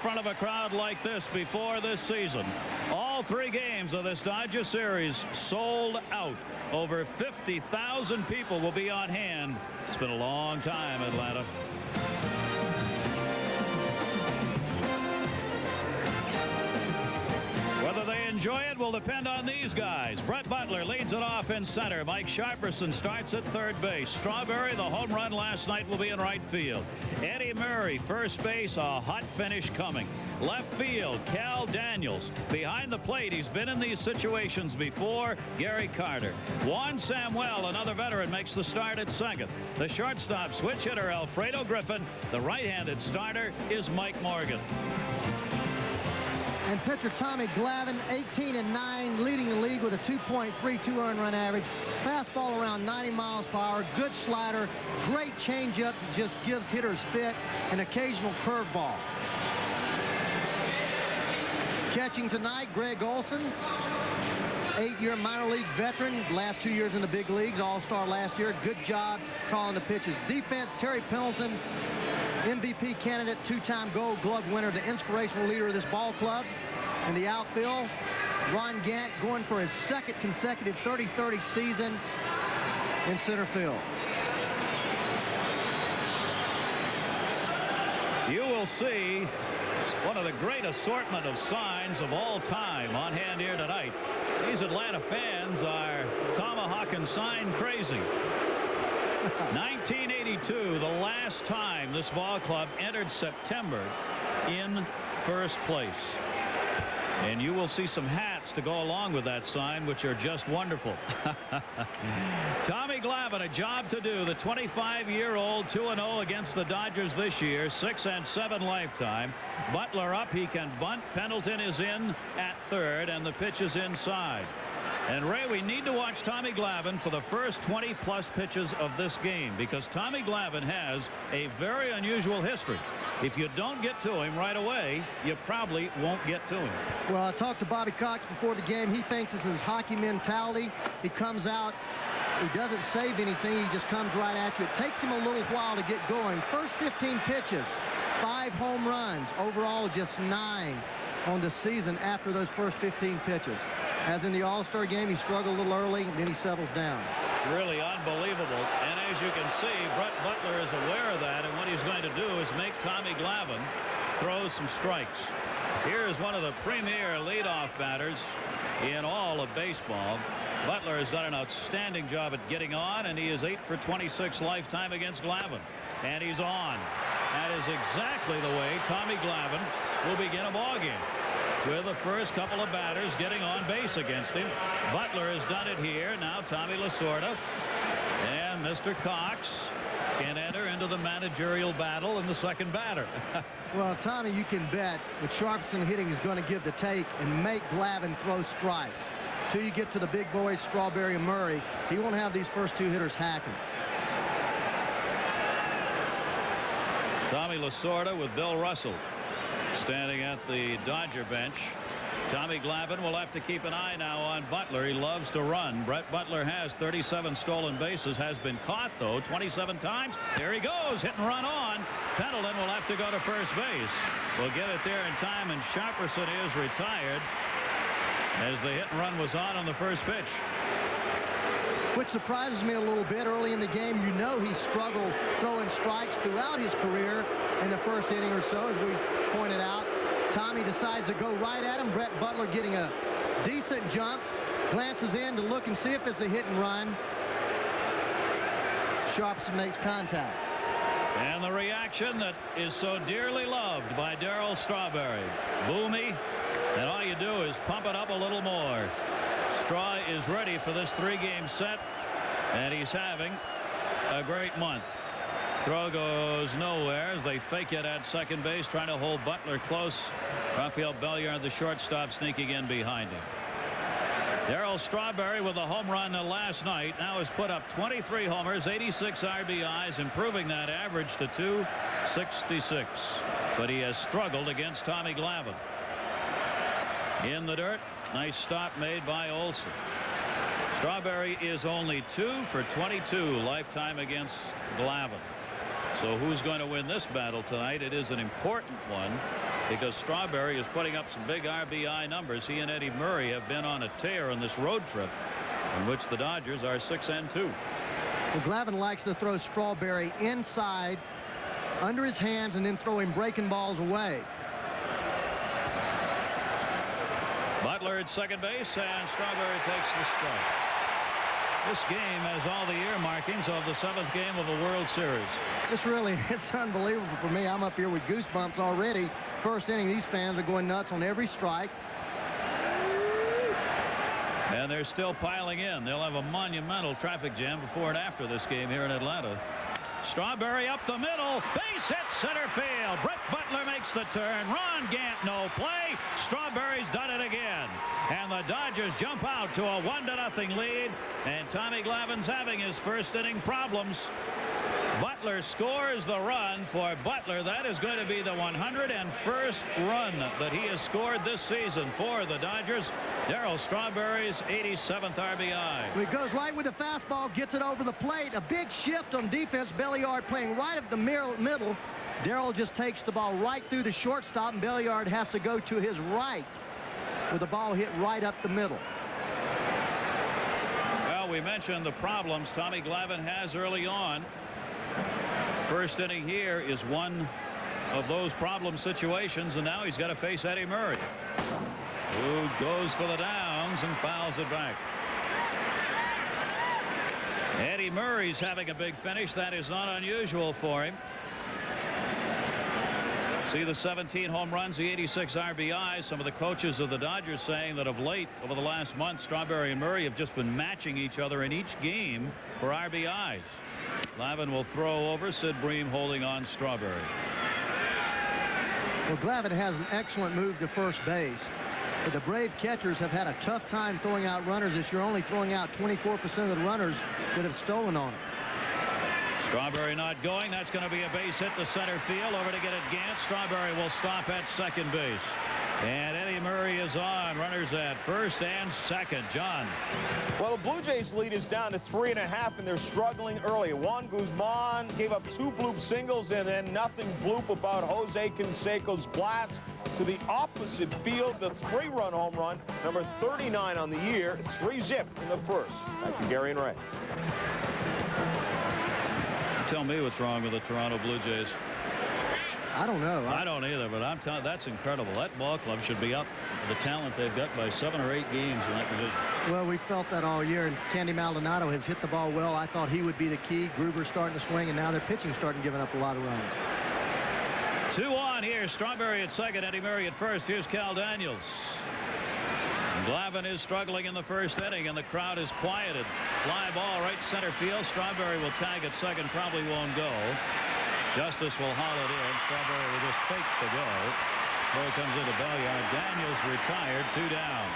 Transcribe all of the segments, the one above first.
front of a crowd like this before this season. All 3 games of this Dodger series sold out. Over 50,000 people will be on hand. It's been a long time, Atlanta. Whether they enjoy it will depend on these guys. Brett Butler leads it off in center. Mike Sharperson starts at third base. Strawberry, the home run last night, will be in right field. Eddie Murray, first base, a hot finish coming. Left field, Cal Daniels. Behind the plate, he's been in these situations before, Gary Carter. Juan Samuel, another veteran, makes the start at second. The shortstop switch hitter, Alfredo Griffin. The right-handed starter is Mike Morgan. And pitcher Tommy Glavine, 18-9, leading the league with a 2.32 earned run average. Fastball around 90 miles per hour. Good slider. Great changeup that just gives hitters fits. An occasional curveball. Catching tonight, Greg Olson, 8-year minor league veteran. Last 2 years in the big leagues. All-star last year. Good job calling the pitches. Defense, Terry Pendleton, MVP candidate, 2-time Gold Glove winner, the inspirational leader of this ball club. In the outfield, Ron Gant going for his second consecutive 30-30 season in center field. You will see one of the great assortment of signs of all time on hand here tonight. These Atlanta fans are tomahawking sign crazy. 1982, the last time this ball club entered September in first place. And you will see some hats to go along with that sign, which are just wonderful. Tommy Glavine, a job to do. The 25-year-old, 2-0 against the Dodgers this year, 6-7 lifetime. Butler up, he can bunt. Pendleton is in at third, and the pitch is inside. And Ray, we need to watch Tommy Glavine for the first 20-plus pitches of this game, because Tommy Glavine has a very unusual history. If you don't get to him right away, you probably won't get to him. Well, I talked to Bobby Cox before the game. He thinks this is hockey mentality. He comes out, he doesn't save anything, he just comes right at you. It takes him a little while to get going. First 15 pitches, 5 home runs. Overall, just 9 on the season after those first 15 pitches. As in the All-Star game, he struggled a little early, and then he settles down. Really unbelievable. And as you can see, Brett Butler is aware of that, and what he's going to do is make Tommy Glavine throw some strikes. Here is one of the premier leadoff batters in all of baseball. Butler has done an outstanding job at getting on, and he is 8 for 26 lifetime against Glavine. And he's on. That is exactly the way Tommy Glavine will begin a ball game, with the first couple of batters getting on base against him. Butler has done it here. Now Tommy Lasorda and Mr. Cox can enter into the managerial battle in the second batter. Well, Tommy, you can bet that Sharpson hitting is going to give the take and make Glavine throw strikes. Till you get to the big boys, Strawberry and Murray, he won't have these first 2 hitters hacking. Tommy Lasorda with Bill Russell standing at the Dodger bench. Tommy Glavine will have to keep an eye now on Butler. He loves to run. Brett Butler has 37 stolen bases, has been caught, though, 27 times. There he goes, hit and run on. Pendleton will have to go to first base. We'll get it there in time, and Sharperson is retired as the hit and run was on the first pitch. Which surprises me a little bit. Early in the game, you know he struggled throwing strikes throughout his career in the first inning or so, as we pointed out. Tommy decides to go right at him. Brett Butler getting a decent jump, glances in to look and see if it's a hit and run. Sharpson makes contact. And the reaction that is so dearly loved by Darryl Strawberry. Boomy, and all you do is pump it up a little more. Straw is ready for this 3-game set, and he's having a great month. Throw goes nowhere as they fake it at second base, trying to hold Butler close. Rafael Belliard, the shortstop, sneaking in behind him. Darryl Strawberry with a home run last night now has put up 23 homers, 86 RBIs, improving that average to 266. But he has struggled against Tommy Glavine. In the dirt, nice stop made by Olson. Strawberry is only 2 for 22 lifetime against Glavine. So who's going to win this battle tonight? It is an important one. because Strawberry is putting up some big RBI numbers. He and Eddie Murray have been on a tear on this road trip, in which the Dodgers are 6-2. Well, Glavine likes to throw Strawberry inside, under his hands, and then throw him breaking balls away. Butler at second base, and Strawberry takes the strike. This game has all the earmarkings of the 7th game of a World Series. It's unbelievable for me. I'm up here with goosebumps already. First inning, these fans are going nuts on every strike. And they're still piling in. They'll have a monumental traffic jam before and after this game here in Atlanta. Strawberry up the middle. Base hit center field. Brett Butler makes the turn. Ron Gant no play. Strawberry's done it again. And the Dodgers jump out to a 1-0 lead. And Tommy Glavine's having his first inning problems. Butler scores the run. For Butler, that is going to be the 101st run that he has scored this season for the Dodgers. Darryl Strawberry's 87th RBI. He goes right with the fastball, gets it over the plate. A big shift on defense. Belliard playing right up the middle. Darryl just takes the ball right through the shortstop, and Belliard has to go to his right with the ball hit right up the middle. Well, we mentioned the problems Tommy Glavine has early on. First inning here is one of those problem situations, and now he's got to face Eddie Murray, who goes for the downs and fouls it back. Eddie Murray's having a big finish. That is not unusual for him. See the 17 home runs, the 86 RBIs. Some of the coaches of the Dodgers saying that of late, over the last month, Strawberry and Murray have just been matching each other in each game for RBIs. Glavine will throw over. Sid Bream holding on Strawberry. Well, Glavine has an excellent move to first base. But the Brave catchers have had a tough time throwing out runners this year, only throwing out 24% of the runners that have stolen on him. Strawberry not going. That's going to be a base hit to center field. Over to get it Gant. Strawberry will stop at second base. And Eddie Murray is on. Runners at first and second. John. Well, the Blue Jays lead is down to 3.5, and they're struggling early. Juan Guzman gave up 2 bloop singles, and then nothing bloop about Jose Canseco's blast to the opposite field. The 3-run home run, number 39 on the year, 3-zip in the first. Back to Gary and Ray. Tell me what's wrong with the Toronto Blue Jays. I don't know. I don't either, but I'm telling you, that's incredible. That ball club should be up with the talent they've got by 7 or 8 games in that division. Well, we felt that all year, and Candy Maldonado has hit the ball well. I thought he would be the key. Gruber's starting to swing, and now their pitching starting giving up a lot of runs. 2 on here. Strawberry at second, Eddie Murray at first. Here's Cal Daniels. Glavine is struggling in the first inning, and the crowd is quieted. Fly ball right center field. Strawberry will tag at second, probably won't go. Justice will haul it in. Strawberry will just fake to go. Throw comes into Belliard. Daniels retired, 2 down.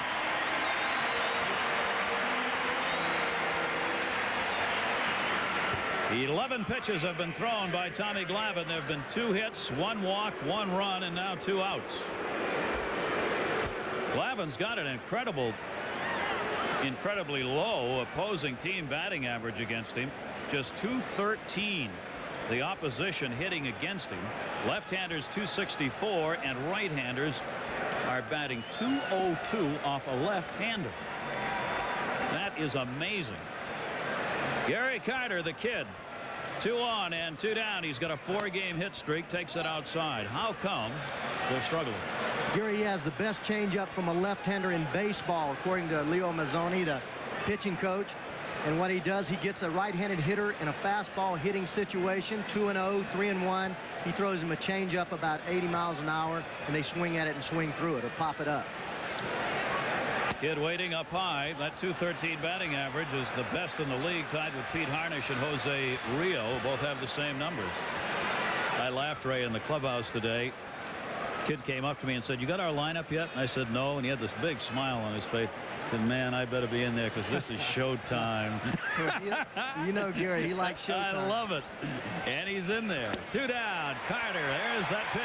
"11 pitches have been thrown by Tommy Glavine. There have been 2 hits, 1 walk, 1 run, and now 2 outs. Glavine's got an incredibly low opposing team batting average against him. Just .213. The opposition hitting against him. Left-handers .264, and right-handers are batting .202 off a left-hander. That is amazing. Gary Carter, the kid, 2 on and 2 down. He's got a 4-game hit streak, takes it outside. How come they're struggling? Gary has the best changeup from a left-hander in baseball, according to Leo Mazzoni, the pitching coach. And what he does, he gets a right-handed hitter in a fastball hitting situation, 2-0, 3-1. He throws him a changeup about 80 miles an hour, and they swing at it and swing through it or pop it up. Kid waiting up high. That .213 batting average is the best in the league, tied with Pete Harnish and Jose Rio. Both have the same numbers. I laughed, Ray, in the clubhouse today. Kid came up to me and said, "You got our lineup yet?" And I said, "No." And he had this big smile on his face. I said, "Man, I better be in there because this is showtime." You know, Gary, he likes showtime. I love it. And he's in there. 2 down. Carter. There's that pitch.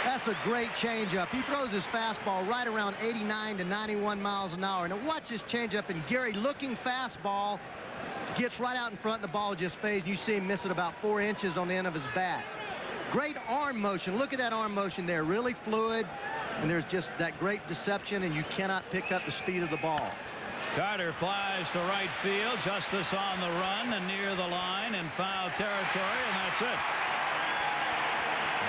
That's a great changeup. He throws his fastball right around 89 to 91 miles an hour. Now watch this changeup, and Gary, looking fastball, gets right out in front, and the ball just fades. You see him miss it about 4 inches on the end of his bat. Great arm motion. Look at that arm motion there. Really fluid. And there's just that great deception, and you cannot pick up the speed of the ball. Carter flies to right field. Justice on the run and near the line in foul territory, and that's it.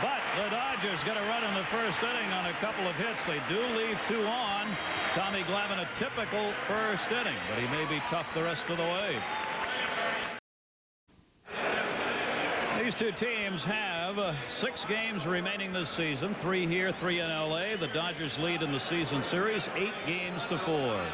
But the Dodgers get a run in the first inning on a couple of hits. They do leave 2 on. Tommy Glavine, a typical first inning, but he may be tough the rest of the way. These two teams have 6 games remaining this season. 3 here, 3 in L.A. The Dodgers lead in the season series 8 games to 4.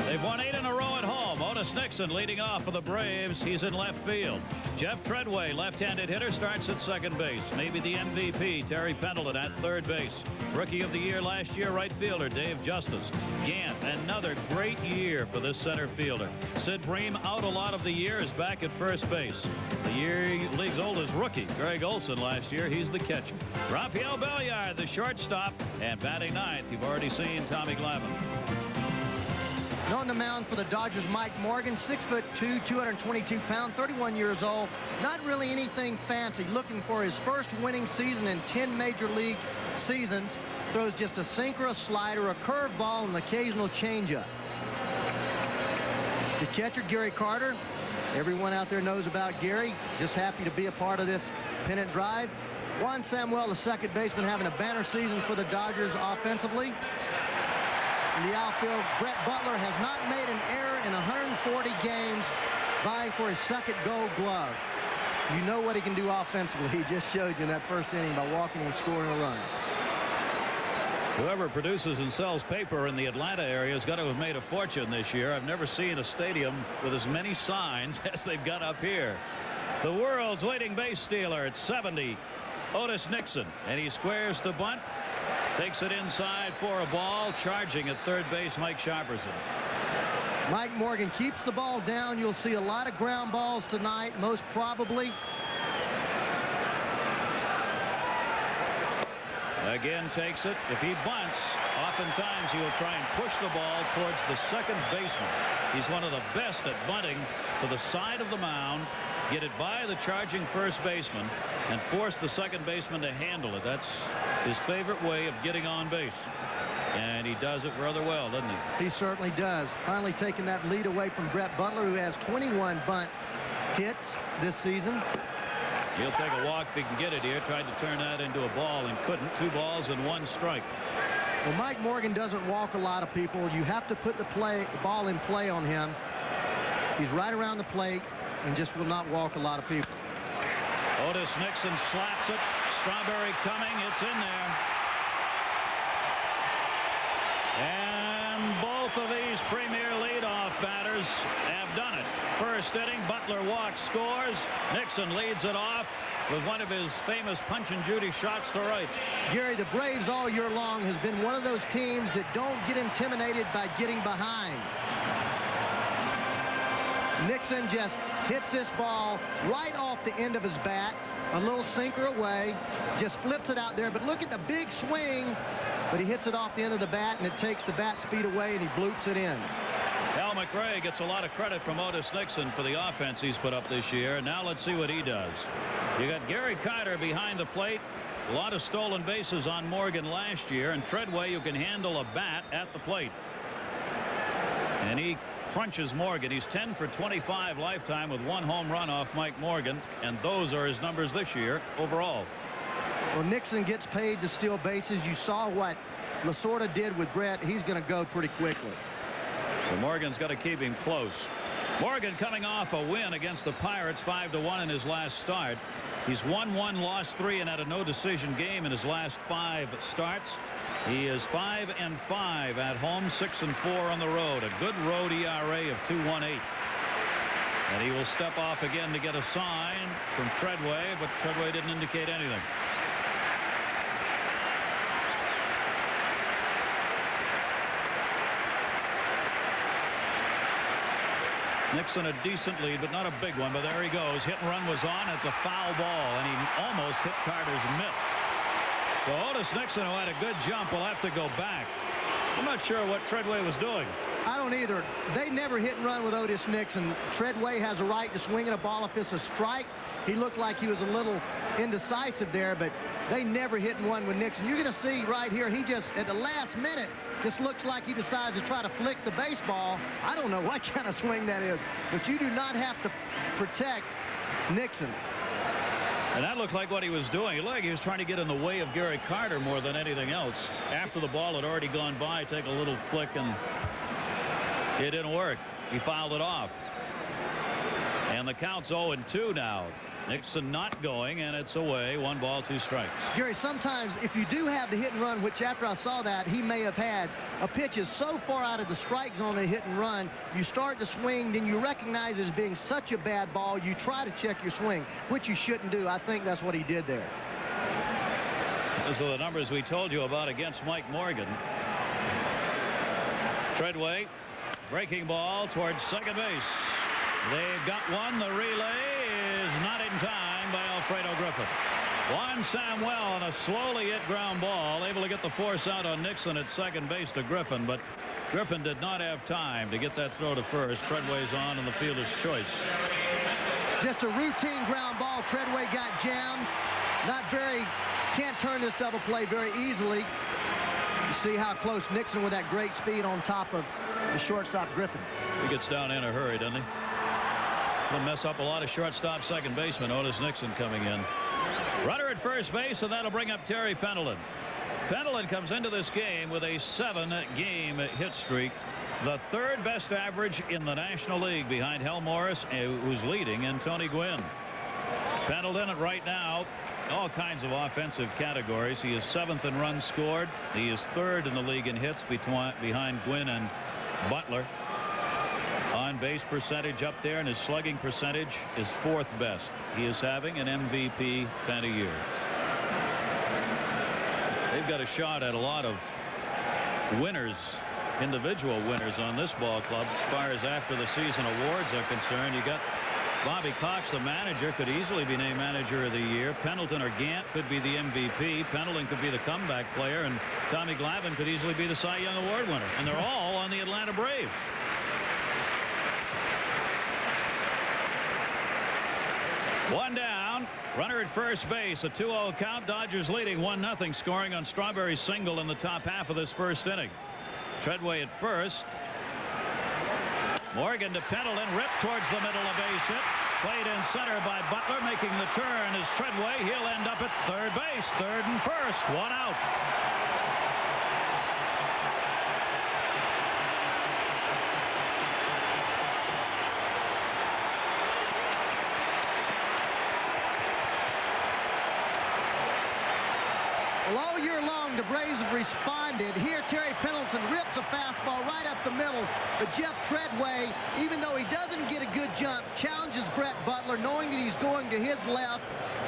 They've won 8 in a row at home. Otis Nixon leading off for the Braves. He's in left field. Jeff Treadway, left-handed hitter, starts at second base. Maybe the MVP, Terry Pendleton, at third base. Rookie of the year last year, right fielder Dave Justice. Gant, another great year for this center fielder. Sid Bream, out a lot of the year, is back at first base. The league's oldest rookie, Greg Olson, last year. He's the catcher. Rafael Belliard, the shortstop, and batting ninth, you've already seen Tommy Glavine. And on the mound for the Dodgers, Mike Morgan, 6'2", 222 pounds, 31 years old. Not really anything fancy. Looking for his first winning season in 10 major league seasons. Throws just a sinker, a slider, a curveball, and an occasional changeup. The catcher, Gary Carter. Everyone out there knows about Gary. Just happy to be a part of this pennant drive. Juan Samuel, the second baseman, having a banner season for the Dodgers offensively. In the outfield, Brett Butler has not made an error in 140 games, vying for his second Gold Glove. You know what he can do offensively. He just showed you in that first inning by walking and scoring a run. Whoever produces and sells paper in the Atlanta area has got to have made a fortune this year. I've never seen a stadium with as many signs as they've got up here. The world's leading base stealer at 70, Otis Nixon, and he squares to bunt. Takes it inside for a ball. Charging at third base, Mike Sharperson. Mike Morgan keeps the ball down. You'll see a lot of ground balls tonight, most probably. Again takes it. If he bunts, oftentimes he will try and push the ball towards the second baseman. He's one of the best at bunting to the side of the mound, get it by the charging first baseman, and force the second baseman to handle it. That's his favorite way of getting on base. And he does it rather well, doesn't he? He certainly does. Finally taking that lead away from Brett Butler, who has 21 bunt hits this season. He'll take a walk if he can get it here. Tried to turn that into a ball and couldn't. 2 balls and 1 strike. Well, Mike Morgan doesn't walk a lot of people. You have to put the ball in play on him. He's right around the plate and just will not walk a lot of people. Otis Nixon slaps it. Strawberry coming. It's in there. And both of these premier leadoff batters have done it. First inning, Butler walks, scores. Nixon leads it off with one of his famous Punch and Judy shots to right. Gary, the Braves all year long has been one of those teams that don't get intimidated by getting behind. Nixon just hits this ball right off the end of his bat. A little sinker away. Just flips it out there. But look at the big swing. But he hits it off the end of the bat, and it takes the bat speed away, and he bloops it in. Al McRae gets a lot of credit from Otis Nixon for the offense he's put up this year. Now let's see what he does. You got Gary Carter behind the plate. A lot of stolen bases on Morgan last year, and Treadway, who can handle a bat at the plate. And he crunches Morgan. He's 10 for 25 lifetime with 1 home run off Mike Morgan, and those are his numbers this year overall. Well, Nixon gets paid to steal bases. You saw what Lasorda did with Brett. He's going to go pretty quickly. So Morgan's got to keep him close. Morgan coming off a win against the Pirates 5-1 in his last start. He's won 1, lost 3, and had a no decision game in his last 5 starts. He is 5-5 at home, 6-4 on the road. A good road ERA of 2.18. And he will step off again to get a sign from Treadway, but Treadway didn't indicate anything. Nixon a decent lead, but not a big one. But there he goes. Hit and run was on. It's a foul ball, and he almost hit Carter's mitt. So Otis Nixon, who had a good jump, will have to go back. I'm not sure what Treadway was doing. I don't either. They never hit and run with Otis Nixon. Treadway has a right to swing at a ball if it's a strike. He looked like he was a little indecisive there, but they never hit and run with Nixon. You're going to see right here, he just, at the last minute, just looks like he decides to try to flick the baseball. I don't know what kind of swing that is, but you do not have to protect Nixon. And that looked like what he was doing. It looked like he was trying to get in the way of Gary Carter more than anything else. After the ball had already gone by, take a little flick, and it didn't work. He fouled it off. And the count's 0-2 now. Nixon not going, and it's away. 1 ball, 2 strikes. Gary, sometimes if you do have the hit and run, which after I saw that, he may have had, a pitch is so far out of the strike zone to hit and run, you start to swing, then you recognize it as being such a bad ball, you try to check your swing, which you shouldn't do. I think that's what he did there. Those are the numbers we told you about against Mike Morgan. Treadway, breaking ball towards second base. They've got one. The relay is not in time by Alfredo Griffin. Juan Samuel on a slowly hit ground ball, able to get the force out on Nixon at second base to Griffin, but Griffin did not have time to get that throw to first. Treadway's on, and the fielder's choice. Just a routine ground ball. Treadway got jammed. Can't turn this double play very easily. You see how close Nixon with that great speed on top of the shortstop Griffin. He gets down in a hurry, doesn't he? Will mess up a lot of shortstop second baseman. Otis Nixon coming in. Runner at first base, and that'll bring up Terry Pendleton. Pendleton comes into this game with a 7-game hit streak, the 3rd best average in the National League, behind Hal Morris, who's leading, and Tony Gwynn. Pendleton right now, all kinds of offensive categories. He is 7th in runs scored. He is 3rd in the league in hits behind Gwynn and Butler. On base percentage up there, and his slugging percentage is 4th best. He is having an MVP kind of year. They've got a shot at a lot of winners, individual winners on this ball club. As far as after the season awards are concerned, you got Bobby Cox, the manager, could easily be named manager of the year. Pendleton or Gant could be the MVP. Pendleton could be the comeback player, and Tommy Glavine could easily be the Cy Young Award winner. And they're all on the Atlanta Braves. One down, runner at first base, a 2-0 count. Dodgers leading 1-0, scoring on Strawberry's single in the top half of this first inning. Treadway at first. Morgan to Pendleton, ripped towards the middle, a base hit. Played in center by Butler, making the turn is Treadway. He'll end up at third base, 3rd and 1st, 1 out. Well, all year long, the Braves have responded. Here, Terry Pendleton rips a fastball right up the middle. But Jeff Treadway, even though he doesn't get a good jump, challenges Brett Butler, knowing that he's going to his left,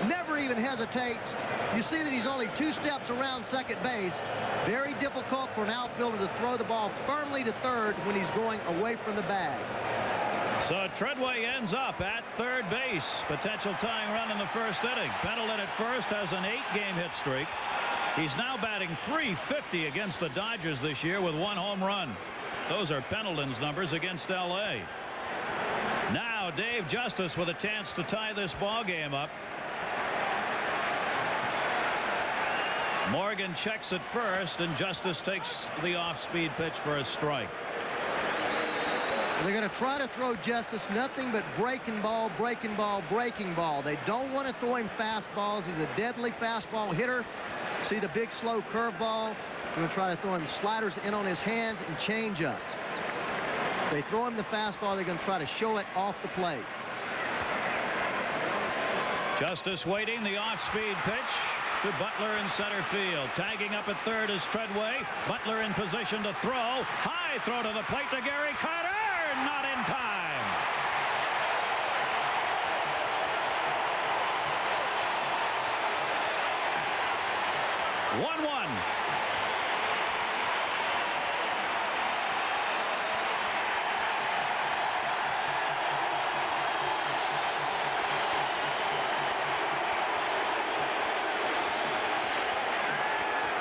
never even hesitates. You see that he's only 2 steps around second base. Very difficult for an outfielder to throw the ball firmly to third when he's going away from the bag. So Treadway ends up at third base. Potential tying run in the first inning. Pendleton at first has an 8-game hit streak. He's now batting .350 against the Dodgers this year with 1 home run. Those are Pendleton's numbers against L.A. Now Dave Justice with a chance to tie this ball game up. Morgan checks at first, and Justice takes the off-speed pitch for a strike. They're going to try to throw Justice nothing but breaking ball, breaking ball, breaking ball. They don't want to throw him fastballs. He's a deadly fastball hitter. See the big slow curveball. They're going to try to throw him sliders in on his hands and change-ups. If they throw him the fastball, they're going to try to show it off the plate. Justice waiting, the off-speed pitch to Butler in center field. Tagging up at third is Treadway. Butler in position to throw. High throw to the plate to Gary Carter. Not in time. One.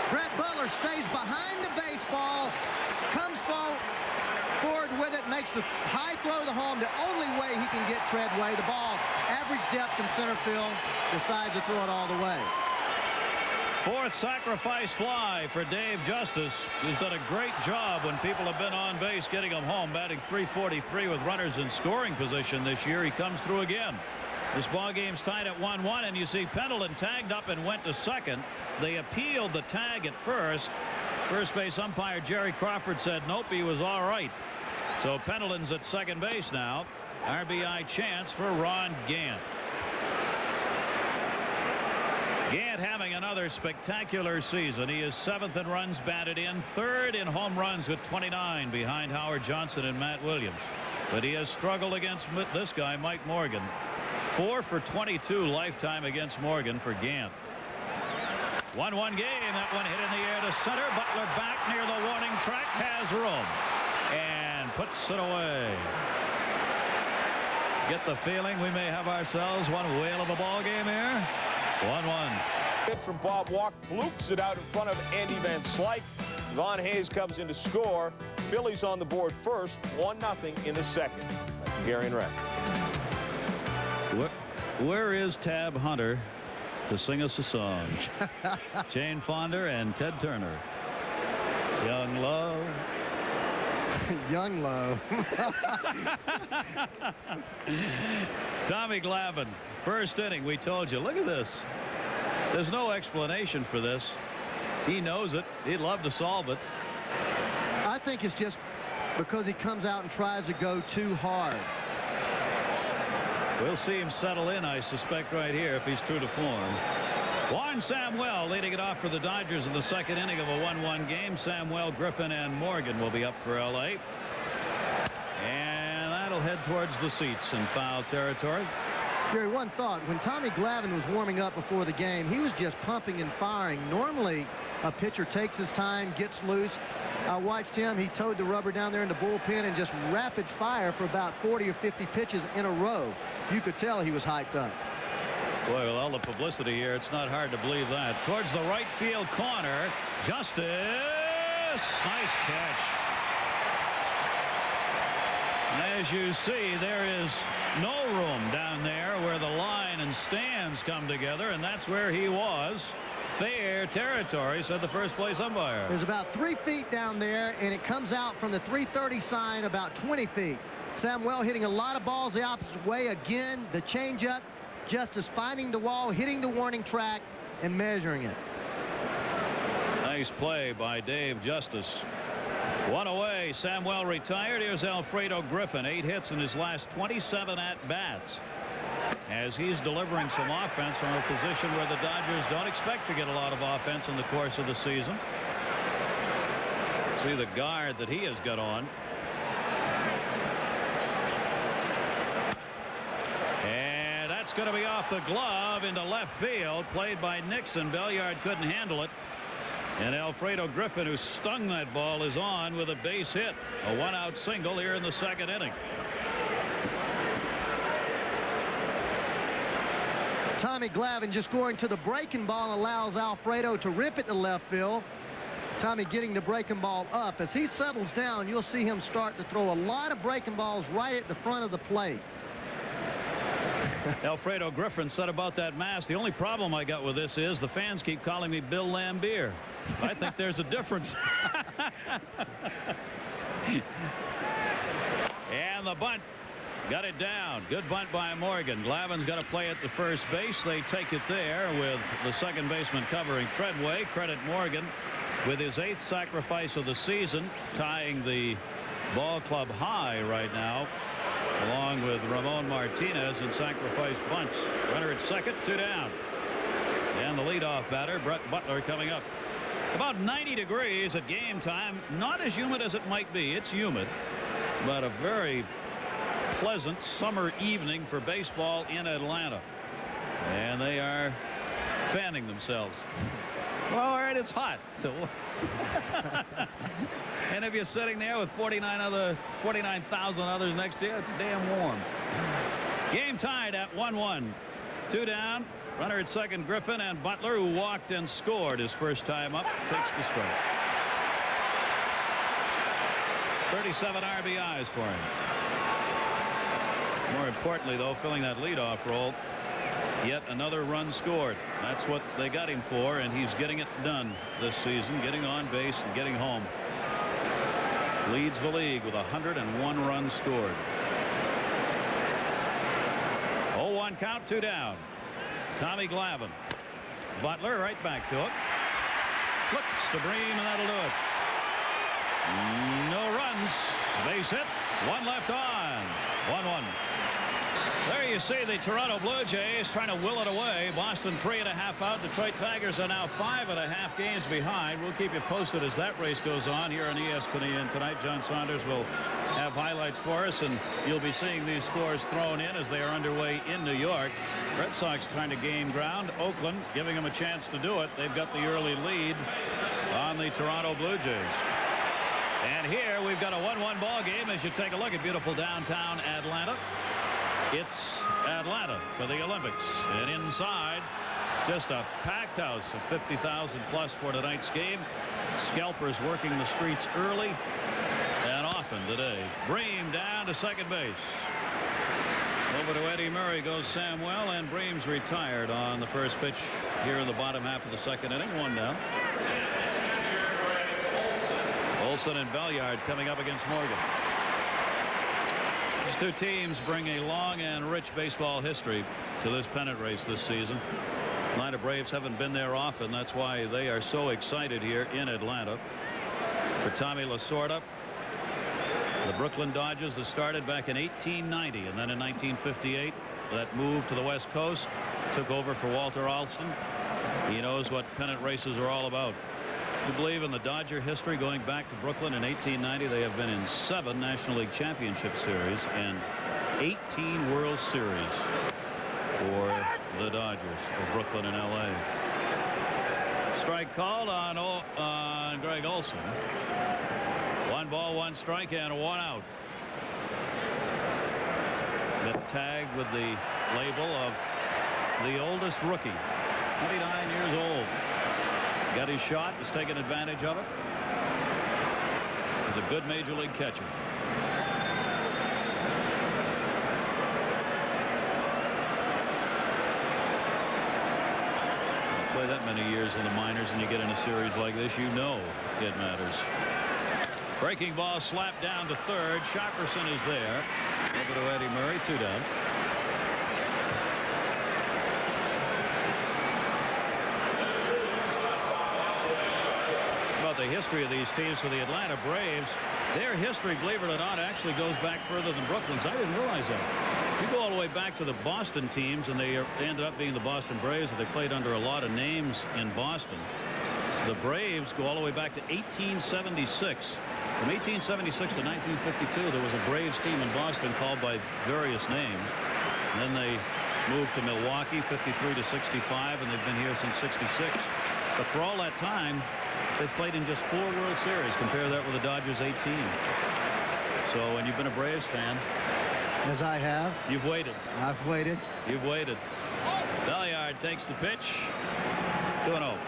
Brett Butler stays behind the baseball, comes forward with it, makes the high throw to home. The only way he can get Treadway. The ball, average depth in center field, decides to throw it all the way. Fourth sacrifice fly for Dave Justice, who's done a great job when people have been on base, getting them home, batting .343 with runners in scoring position this year. He comes through again. This ball game's tied at 1-1, and you see Pendleton tagged up and went to second. They appealed the tag at first. First base umpire Jerry Crawford said nope, he was all right. So Pendleton's at second base now. RBI chance for Ron Gant. Gant having another spectacular season. He is 7th in runs batted in, 3rd in home runs with 29 behind Howard Johnson and Matt Williams. But he has struggled against this guy, Mike Morgan. 4 for 22 lifetime against Morgan for Gant. 1-1 game. That one hit in the air to center. Butler back near the warning track, has room and puts it away. Get the feeling we may have ourselves one whale of a ball game here. 1-1. Pitch from Bob Walk, bloops it out in front of Andy Van Slyke. Von Hayes comes in to score. Phillies on the board first, 1-0 in the second. Gary and Ray. Where is Tab Hunter to sing us a song? Jane Fonda and Ted Turner. Young Love. Young Low. Tommy Glavine, first inning. We told you, look at this. There's no explanation for this. He knows it. He'd love to solve it. I think it's just because he comes out and tries to go too hard. We'll see him settle in, I suspect, right here if he's true to form. Juan Samuel leading it off for the Dodgers in the second inning of a 1-1 game. Samuel, Griffin, and Morgan will be up for L.A. And that'll head towards the seats in foul territory. Jerry, one thought. When Tommy Glavine was warming up before the game, he was just pumping and firing. Normally, a pitcher takes his time, gets loose. I watched him. He towed the rubber down there in the bullpen and just rapid fire for about 40 or 50 pitches in a row. You could tell he was hyped up. Boy, with all the publicity here, it's not hard to believe that. Towards the right field corner, Justice. Nice catch. And as you see, there is no room down there where the line and stands come together, and that's where he was. Fair territory, said the first place umpire. There's about 3 feet down there, and it comes out from the 330 sign about 20 feet. Samuel hitting a lot of balls the opposite way. Again, the changeup. Justice finding the wall, hitting the warning track, and measuring it. Nice play by Dave Justice. One away. Samuel retired. Here's Alfredo Griffin. 8 hits in his last 27 at-bats. As he's delivering some offense from a position where the Dodgers don't expect to get a lot of offense in the course of the season. See the guard that he has got on. And that's going to be off the glove into left field. Played by Nixon. Belliard couldn't handle it. And Alfredo Griffin, who stung that ball, is on with a base hit. A one-out single here in the second inning. Tommy Glavine just going to the breaking ball allows Alfredo to rip it to left field. Tommy getting the breaking ball up. As he settles down, you'll see him start to throw a lot of breaking balls right at the front of the plate. Alfredo Griffin said about that mask, the only problem I got with this is the fans keep calling me Bill Lambier. I think there's a difference. And the bunt. Got it down. Good bunt by Morgan. Glavine's got to play at the first base. They take it there with the second baseman covering Treadway. Credit Morgan with his 8th sacrifice of the season, tying the ball club high right now, along with Ramon Martinez in sacrifice bunts. Runner at second, 2 down. And the leadoff batter, Brett Butler, coming up. About 90 degrees at game time. Not as humid as it might be. It's humid, but a very pleasant summer evening for baseball in Atlanta. And they are fanning themselves. Well, all right, it's hot. So and if you're sitting there with 49,000 others next to you, it's damn warm. Game tied at 1-1. 2 down. Runner at second, Griffin, and Butler, who walked and scored his first time up, takes the strike. 37 RBIs for him. More importantly, though, filling that leadoff role, yet another run scored. That's what they got him for, and he's getting it done this season, getting on base and getting home. Leads the league with 101 runs scored. 0-1 count, 2 down. Tommy Glavine. Butler right back to it. Flips to Bream, and that'll do it. No runs. Base hit. 1 left on. 1-1. There you see the Toronto Blue Jays trying to will it away. Boston 3.5 out. Detroit Tigers are now 5.5 games behind. We'll keep you posted as that race goes on here on ESPN tonight. John Saunders will have highlights for us, and you'll be seeing these scores thrown in as they are underway in New York. Red Sox trying to gain ground. Oakland giving them a chance to do it. They've got the early lead on the Toronto Blue Jays. And here we've got a 1-1 ball game as you take a look at beautiful downtown Atlanta. It's Atlanta for the Olympics, and inside just a packed house of 50,000 plus for tonight's game. Scalpers working the streets early and often today. Bream down to second base. Over to Eddie Murray goes Samuel, and Bream's retired on the first pitch here in the bottom half of the second inning. 1 down. Olson and Belliard coming up against Morgan. These two teams bring a long and rich baseball history to this pennant race this season. Atlanta Braves haven't been there often. That's why they are so excited here in Atlanta. For Tommy Lasorda, the Brooklyn Dodgers that started back in 1890, and then in 1958 that moved to the West Coast, took over for Walter Alston. He knows what pennant races are all about. You believe in the Dodger history going back to Brooklyn in 1890. They have been in 7 National League Championship Series and 18 World Series for the Dodgers of Brooklyn and L.A. Strike called on Greg Olson. 1 ball, 1 strike, and 1 out. Got tagged with the label of the oldest rookie, 29 years old. Got his shot, was taking advantage of it. He's a good major league catcher. You play that many years in the minors and you get in a series like this, you know it matters. Breaking ball slapped down to third. Sharperson is there. Over to Eddie Murray, 2 down. About the history of these teams for the Atlanta Braves, their history, believe it or not, actually goes back further than Brooklyn's. I didn't realize that. You go all the way back to the Boston teams, and they ended up being the Boston Braves, and they played under a lot of names in Boston. The Braves go all the way back to 1876. From 1876 to 1952, there was a Braves team in Boston called by various names. And then they moved to Milwaukee, 53 to 65, and they've been here since 66. But for all that time, they've played in just 4 World Series. Compare that with the Dodgers' 18. So when you've been a Braves fan, as I have, you've waited. I've waited. You've waited. Belliard takes the pitch. 2-0.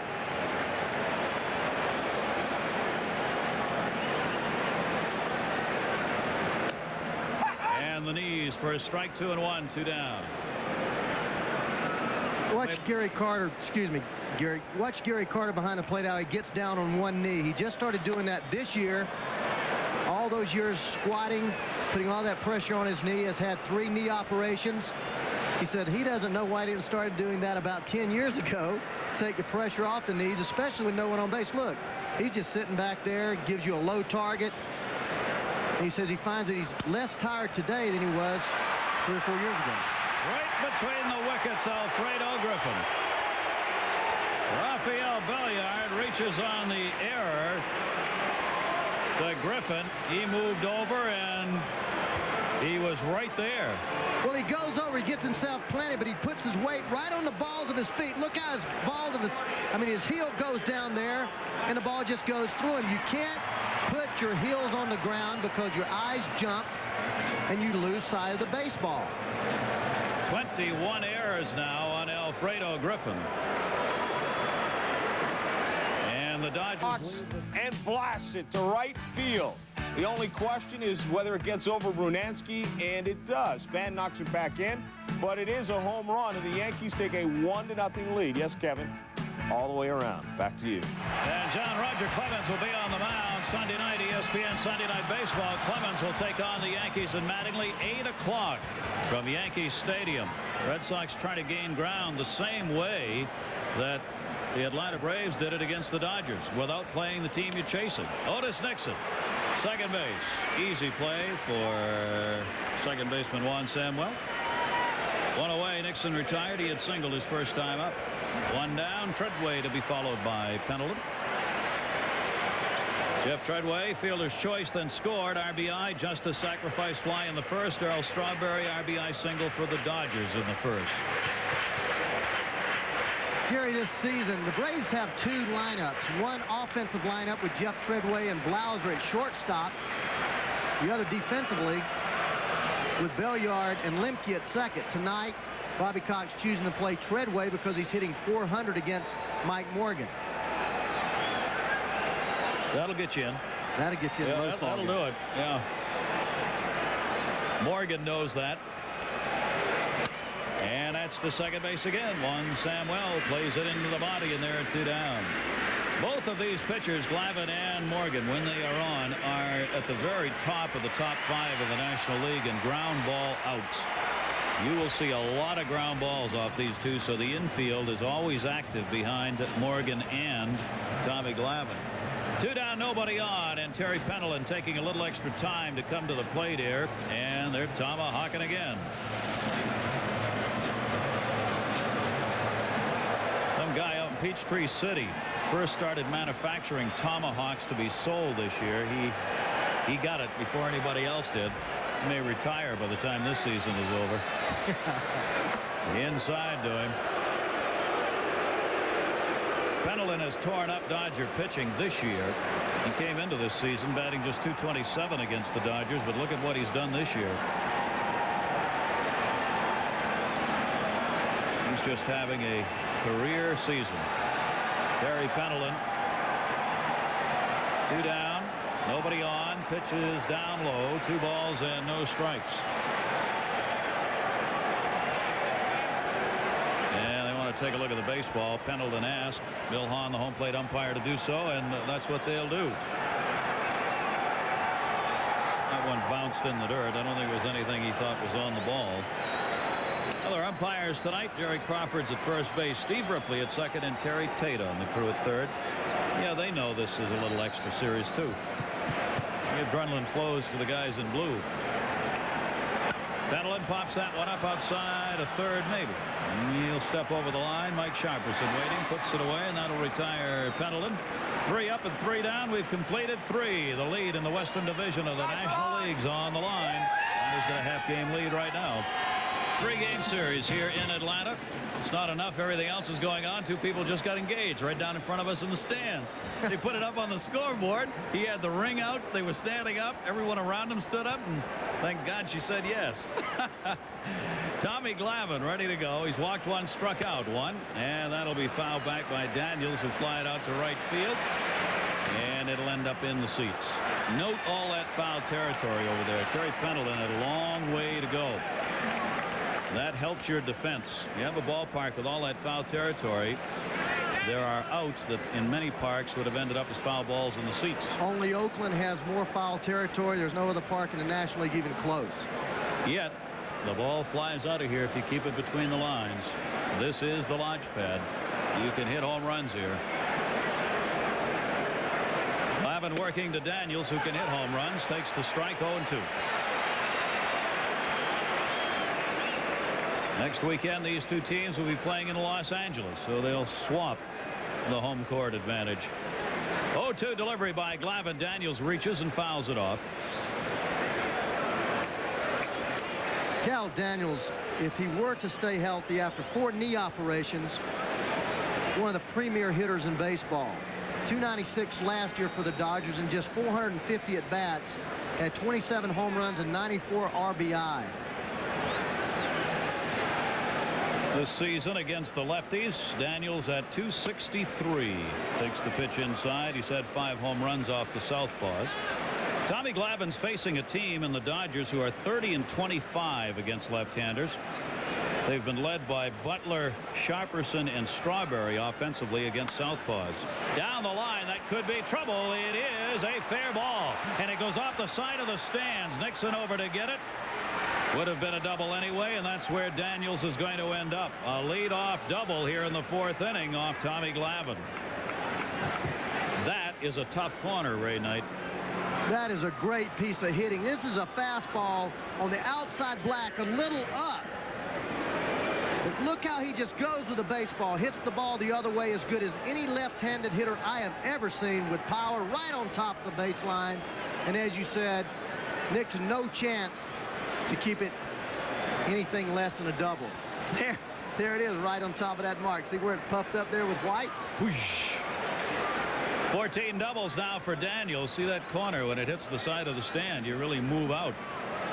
The knees for a strike. 2-1, 2 down. Watch Gary Carter, watch Gary Carter behind the plate, how he gets down on one knee. He just started doing that this year. All those years squatting, putting all that pressure on his knee, has had 3 knee operations. He said he doesn't know why he didn't start doing that about 10 years ago. Take the pressure off the knees, especially with no one on base. Look, he's just sitting back there, gives you a low target. He says he finds that he's less tired today than he was 3 or 4 years ago. Right between the wickets, Alfredo Griffin. Rafael Belliard reaches on the error to Griffin. He moved over, and he was right there. Well, he goes over, he gets himself planted, but he puts his weight right on the balls of his feet. Look how his heel goes down there, and the ball just goes through him. You can't put your heels on the ground because your eyes jump and you lose sight of the baseball. 21 errors now on Alfredo Griffin. And the Dodgers and blasts it to right field. The only question is whether it gets over Brunansky, and it does. Span knocks it back in, but it is a home run, and the Yankees take a 1-0 lead. Yes, Kevin? All the way around. Back to you. And John Roger Clemens will be on the mound Sunday night, ESPN Sunday Night Baseball. Clemens will take on the Yankees in Mattingly, 8 o'clock from Yankee Stadium. Red Sox trying to gain ground the same way that the Atlanta Braves did it against the Dodgers, without playing the team you're chasing. Otis Nixon, second base. Easy play for second baseman Juan Samuel. One away, Nixon retired. He had singled his first time up. One down, Treadway to be followed by Pendleton. Jeff Treadway, fielder's choice, then scored. RBI, just a sacrifice fly in the first. Darryl Strawberry, RBI single for the Dodgers in the first. Gary, this season, the Braves have two lineups. One offensive lineup with Jeff Treadway and Blauser at shortstop. The other defensively with Belliard and Lemke at second. Tonight, Bobby Cox choosing to play Treadway because he's hitting .400 against Mike Morgan. That'll get you in. That'll get you in. Yeah, that'll do it. Yeah. Morgan knows that. And that's to second base again. Juan Samuel plays it into the body, and they're 2 down. Both of these pitchers, Glavine and Morgan, when they are on, are at the very top of the top 5 of the National League in ground ball outs. You will see a lot of ground balls off these two, so the infield is always active behind Morgan and Tommy Glavine. 2 down, nobody on, and Terry Pendleton taking a little extra time to come to the plate here, and they're tomahawking again. Some guy out in Peachtree City first started manufacturing tomahawks to be sold this year. He got it before anybody else did. He may retire by the time this season is over. Inside to him. Pendleton has torn up Dodger pitching this year. He came into this season batting just .227 against the Dodgers, but look at what he's done this year. He's just having a career season. Terry Pendleton, 2 down, nobody on, pitches down low, 2 balls and no strikes. And they want to take a look at the baseball. Pendleton asked Bill Hahn, the home plate umpire, to do so, and that's what they'll do. That one bounced in the dirt. I don't think it was anything he thought was on the ball. Other umpires tonight, Jerry Crawford's at first base, Steve Ripley at second, and Terry Tate on the crew at third. Yeah, they know this is a little extra series, too. The adrenaline flows for the guys in blue. Pendleton pops that one up outside, a third maybe. And he'll step over the line. Mike Sharperson waiting, puts it away, and that'll retire Pendleton. 3 up and 3 down. We've completed 3. The lead in the Western Division of the National League's on the line. There's got a half-game lead right now. 3-game series here in Atlanta. It's not enough. Everything else is going on. 2 people just got engaged right down in front of us in the stands. They put it up on the scoreboard. He had the ring out. They were standing up. Everyone around him stood up, and thank God she said yes. Tommy Glavine ready to go. He's walked one, struck out one, and that'll be fouled back by Daniels, who fly it out to right field, and it'll end up in the seats. Note all that foul territory over there. Terry Pendleton had a long way to go. That helps your defense. You have a ballpark with all that foul territory. There are outs that in many parks would have ended up as foul balls in the seats. Only Oakland has more foul territory. There's no other park in the National League even close. Yet the ball flies out of here if you keep it between the lines. This is the launch pad. You can hit home runs here. Glavine working to Daniels, who can hit home runs. Takes the strike, 0-2. Next weekend, these 2 teams will be playing in Los Angeles, so they'll swap the home court advantage. 0-2 delivery by Glavine. Daniels reaches and fouls it off. Cal Daniels, if he were to stay healthy after 4 knee operations, one of the premier hitters in baseball. .296 last year for the Dodgers and just 450 at-bats, had 27 home runs and 94 RBI. This season against the lefties, Daniels at .263. Takes the pitch inside. He's had 5 home runs off the southpaws. Tommy Glavine's facing a team in the Dodgers who are 30-25 against left-handers. They've been led by Butler, Sharperson, and Strawberry offensively against southpaws. Down the line, that could be trouble. It is a fair ball, and it goes off the side of the stands. Nixon over to get it. Would have been a double anyway, and that's where Daniels is going to end up. A lead-off double here in the 4th inning off Tommy Glavine. That is a tough corner, Ray Knight. That is a great piece of hitting. This is a fastball on the outside black, a little up. But look how he just goes with the baseball, hits the ball the other way as good as any left-handed hitter I have ever seen, with power right on top of the baseline. And as you said, Nixon, no chance to keep it anything less than a double. There it is, right on top of that mark. See where it puffed up there with White? Whoosh. 14 doubles now for Daniels. See that corner when it hits the side of the stand, you really move out.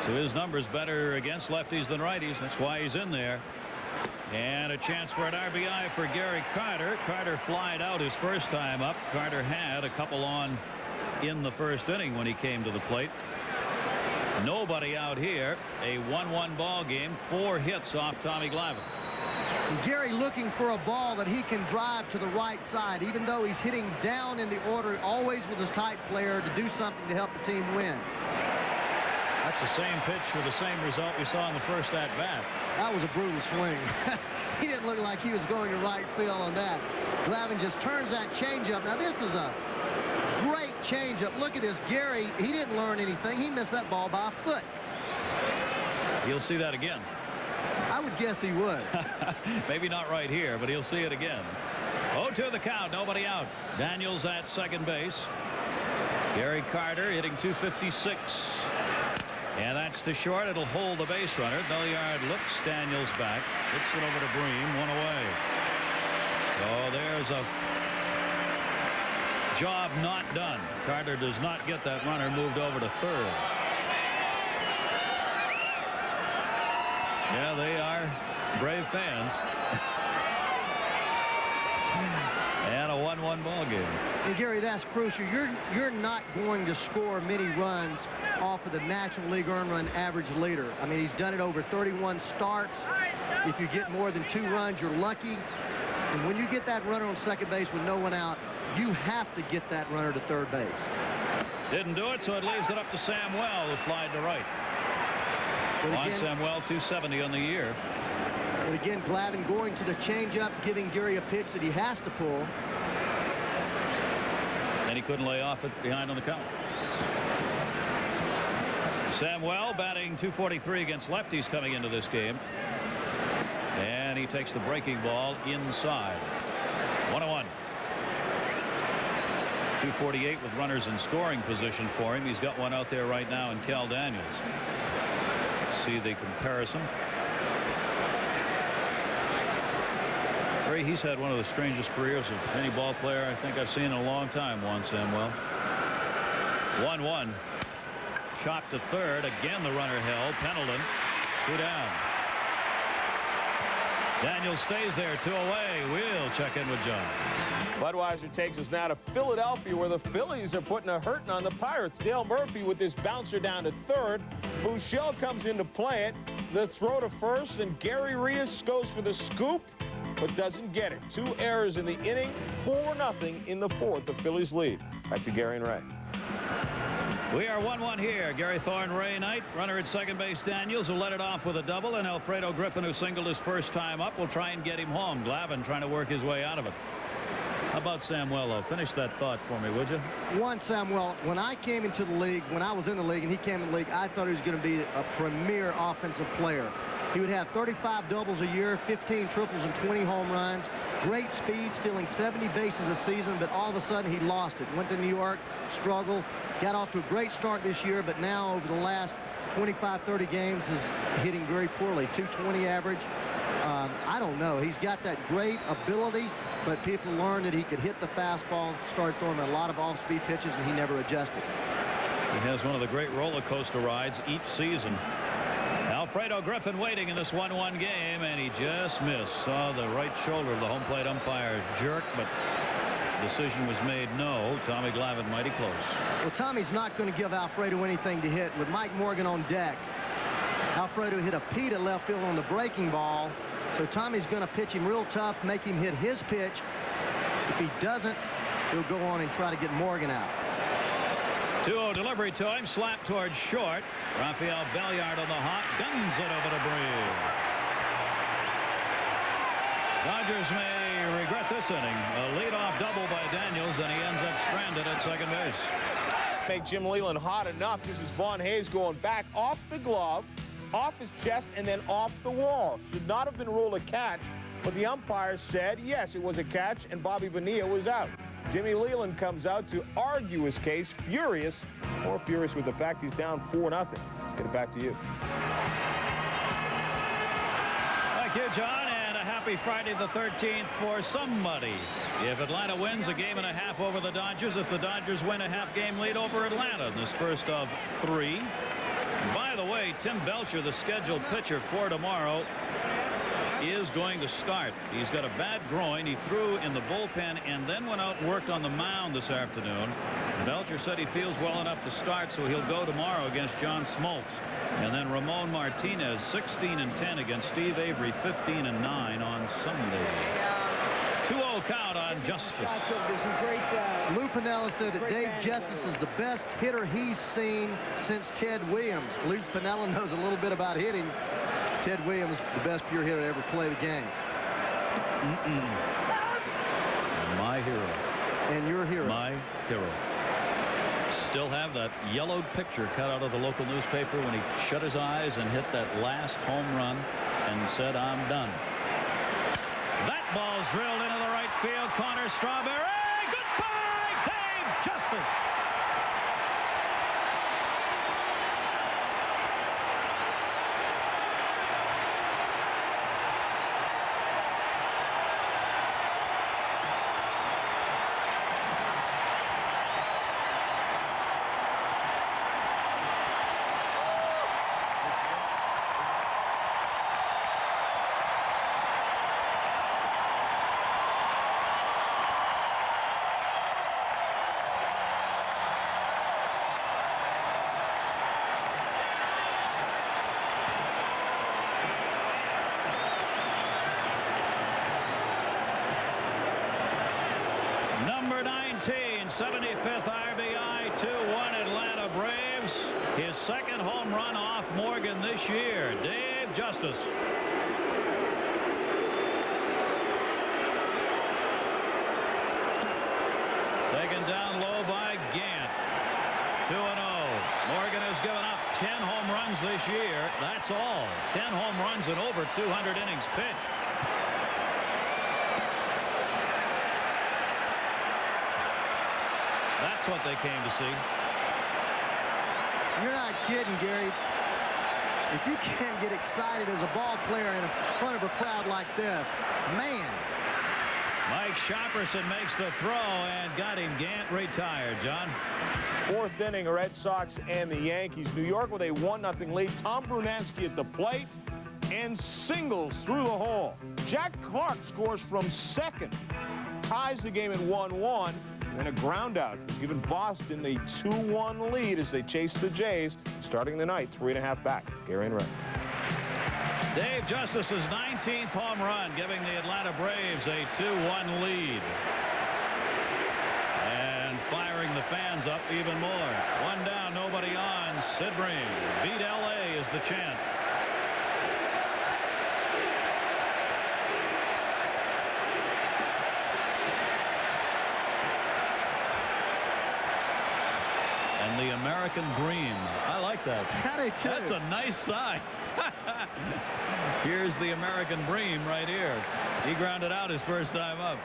So his number's better against lefties than righties. That's why he's in there. And a chance for an RBI for Gary Carter. Carter flied out his first time up. Carter had a couple on in the 1st inning when he came to the plate. Nobody out here. A 1-1 ball game. 4 hits off Tommy Glavine. And Gary looking for a ball that he can drive to the right side, even though he's hitting down in the order, always with his tight player to do something to help the team win. That's the same pitch with the same result we saw in the first at-bat. That was a brutal swing. He didn't look like he was going to right field on that. Glavine just turns that changeup. Now, this is a great changeup. Look at this. Gary, he didn't learn anything. He missed that ball by a foot. You'll see that again. I would guess he would. Maybe not right here, but he'll see it again. 0-2 the count. Nobody out. Daniels at second base. Gary Carter hitting 256. And that's to short. It'll hold the base runner. Belliard looks Daniels back. Hits it over to Bream. 1 away. Oh, there's a job not done. Carter does not get that runner moved over to third. Yeah, they are brave fans. And a 1-1 ball game. And Gary, that's crucial. You're not going to score many runs off of the National League earned run average leader. I mean, he's done it over 31 starts. If you get more than 2 runs, you're lucky. And when you get that runner on second base with no one out, you have to get that runner to third base. Didn't do it, so it leaves it up to Samuel, who flied to right. Juan Samuel, 270 on the year. But again, Glavine going to the changeup, giving Gary a pitch that he has to pull. And he couldn't lay off it behind on the count. Samuel batting .243 against lefties coming into this game. And he takes the breaking ball inside. 1-1. .248 with runners in scoring position for him. He's got one out there right now in Cal Daniels. See the comparison. He's had one of the strangest careers of any ball player I think I've seen in a long time, Juan Samuel. 1-1. Chopped to third. Again the runner held. Pendleton 2 down. Daniels stays there, 2 away. We'll check in with John. Budweiser takes us now to Philadelphia, where the Phillies are putting a hurting on the Pirates. Dale Murphy with this bouncer down to third. Bouchel comes in to play it. The throw to first, and Gary Rios goes for the scoop, but doesn't get it. 2 errors in the inning, 4-0 in the 4th. The Phillies lead. Back to Gary and Ray. We are 1-1 here. Gary Thorne, Ray Knight. Runner at second base, Daniels, will let it off with a double, and Alfredo Griffin, who singled his first time up, will try and get him home. Glavine trying to work his way out of it. How about Samuel, though? Finish that thought for me, would you? Juan Samuel, when I came into the league, when I was in the league and he came in the league, I thought he was going to be a premier offensive player. He would have 35 doubles a year, 15 triples, and 20 home runs. Great speed, stealing 70 bases a season, but all of a sudden he lost it. Went to New York, struggled, got off to a great start this year, but now over the last 25, 30 games is hitting very poorly. 220 average. I don't know. He's got that great ability, but people learned that he could hit the fastball, started throwing a lot of off-speed pitches, and he never adjusted. He has one of the great roller coaster rides each season. Alfredo Griffin waiting in this 1-1 game, and he just missed. Saw the right shoulder of the home plate umpire jerk, but decision was made no. Tommy Glavine mighty close. Well, Tommy's not going to give Alfredo anything to hit. With Mike Morgan on deck, Alfredo hit a Pete at left field on the breaking ball. So Tommy's going to pitch him real tough, make him hit his pitch. If he doesn't, he'll go on and try to get Morgan out. 2-0 delivery to him, slapped towards short. Rafael Belliard on the hop, guns it over to Brave. Dodgers may regret this inning. A leadoff double by Daniels, and he ends up stranded at second base. Make Jim Leyland hot enough. This is Vaughn Hayes going back off the glove, off his chest, and then off the wall. Should not have been ruled a catch, but the umpire said yes, it was a catch, and Bobby Bonilla was out. Jimmy Leyland comes out to argue his case, furious, more furious with the fact he's down 4-0. Let's get it back to you. Thank you, John, and a happy Friday the 13th for somebody. If Atlanta wins a game and a half over the Dodgers, if the Dodgers win a half-game lead over Atlanta in this first of 3. By the way, Tim Belcher, the scheduled pitcher for tomorrow, is going to start. He's got a bad groin. He threw in the bullpen and then went out and worked on the mound this afternoon. Belcher said he feels well enough to start, so he'll go tomorrow against John Smoltz. And then Ramon Martinez, 16-10 against Steve Avery, 15-9 on Sunday. 2-0 count on Justice. Lou Piniella said that Dave Justice is the best hitter he's seen since Ted Williams. Lou Piniella knows a little bit about hitting. Ted Williams, the best pure hitter to ever play the game. My hero. And your hero. My hero. Still have that yellowed picture cut out of the local newspaper when he shut his eyes and hit that last home run and said, "I'm done." That ball's drilled into the right field corner. Strawberry. Goodbye, Dave Justice. Number 19, 75th RBI, 2-1 Atlanta Braves. His second home run off Morgan this year. Dave Justice. Taken down low by Gant. 2-0. Morgan has given up 10 home runs this year. That's all. 10 home runs in over 200 innings pitched. That's what they came to see. You're not kidding, Gary. If you can't get excited as a ball player in front of a crowd like this, man. Mike Shopperson makes the throw and got him. Gant retired, John. Fourth inning, Red Sox and the Yankees. New York with a 1-0 lead. Tom Brunansky at the plate and singles through the hole. Jack Clark scores from second. Ties the game at 1-1. And a ground out, giving Boston the 2-1 lead as they chase the Jays, starting the night 3.5 back. Gary and Ray. Dave Justice's 19th home run, giving the Atlanta Braves a 2-1 lead. And firing the fans up even more. One down, nobody on. Sid Bream. Beat L.A. is the chant. And the American Dream. I like that. That's a nice sign. Here's the American Dream right here. He grounded out his first time up.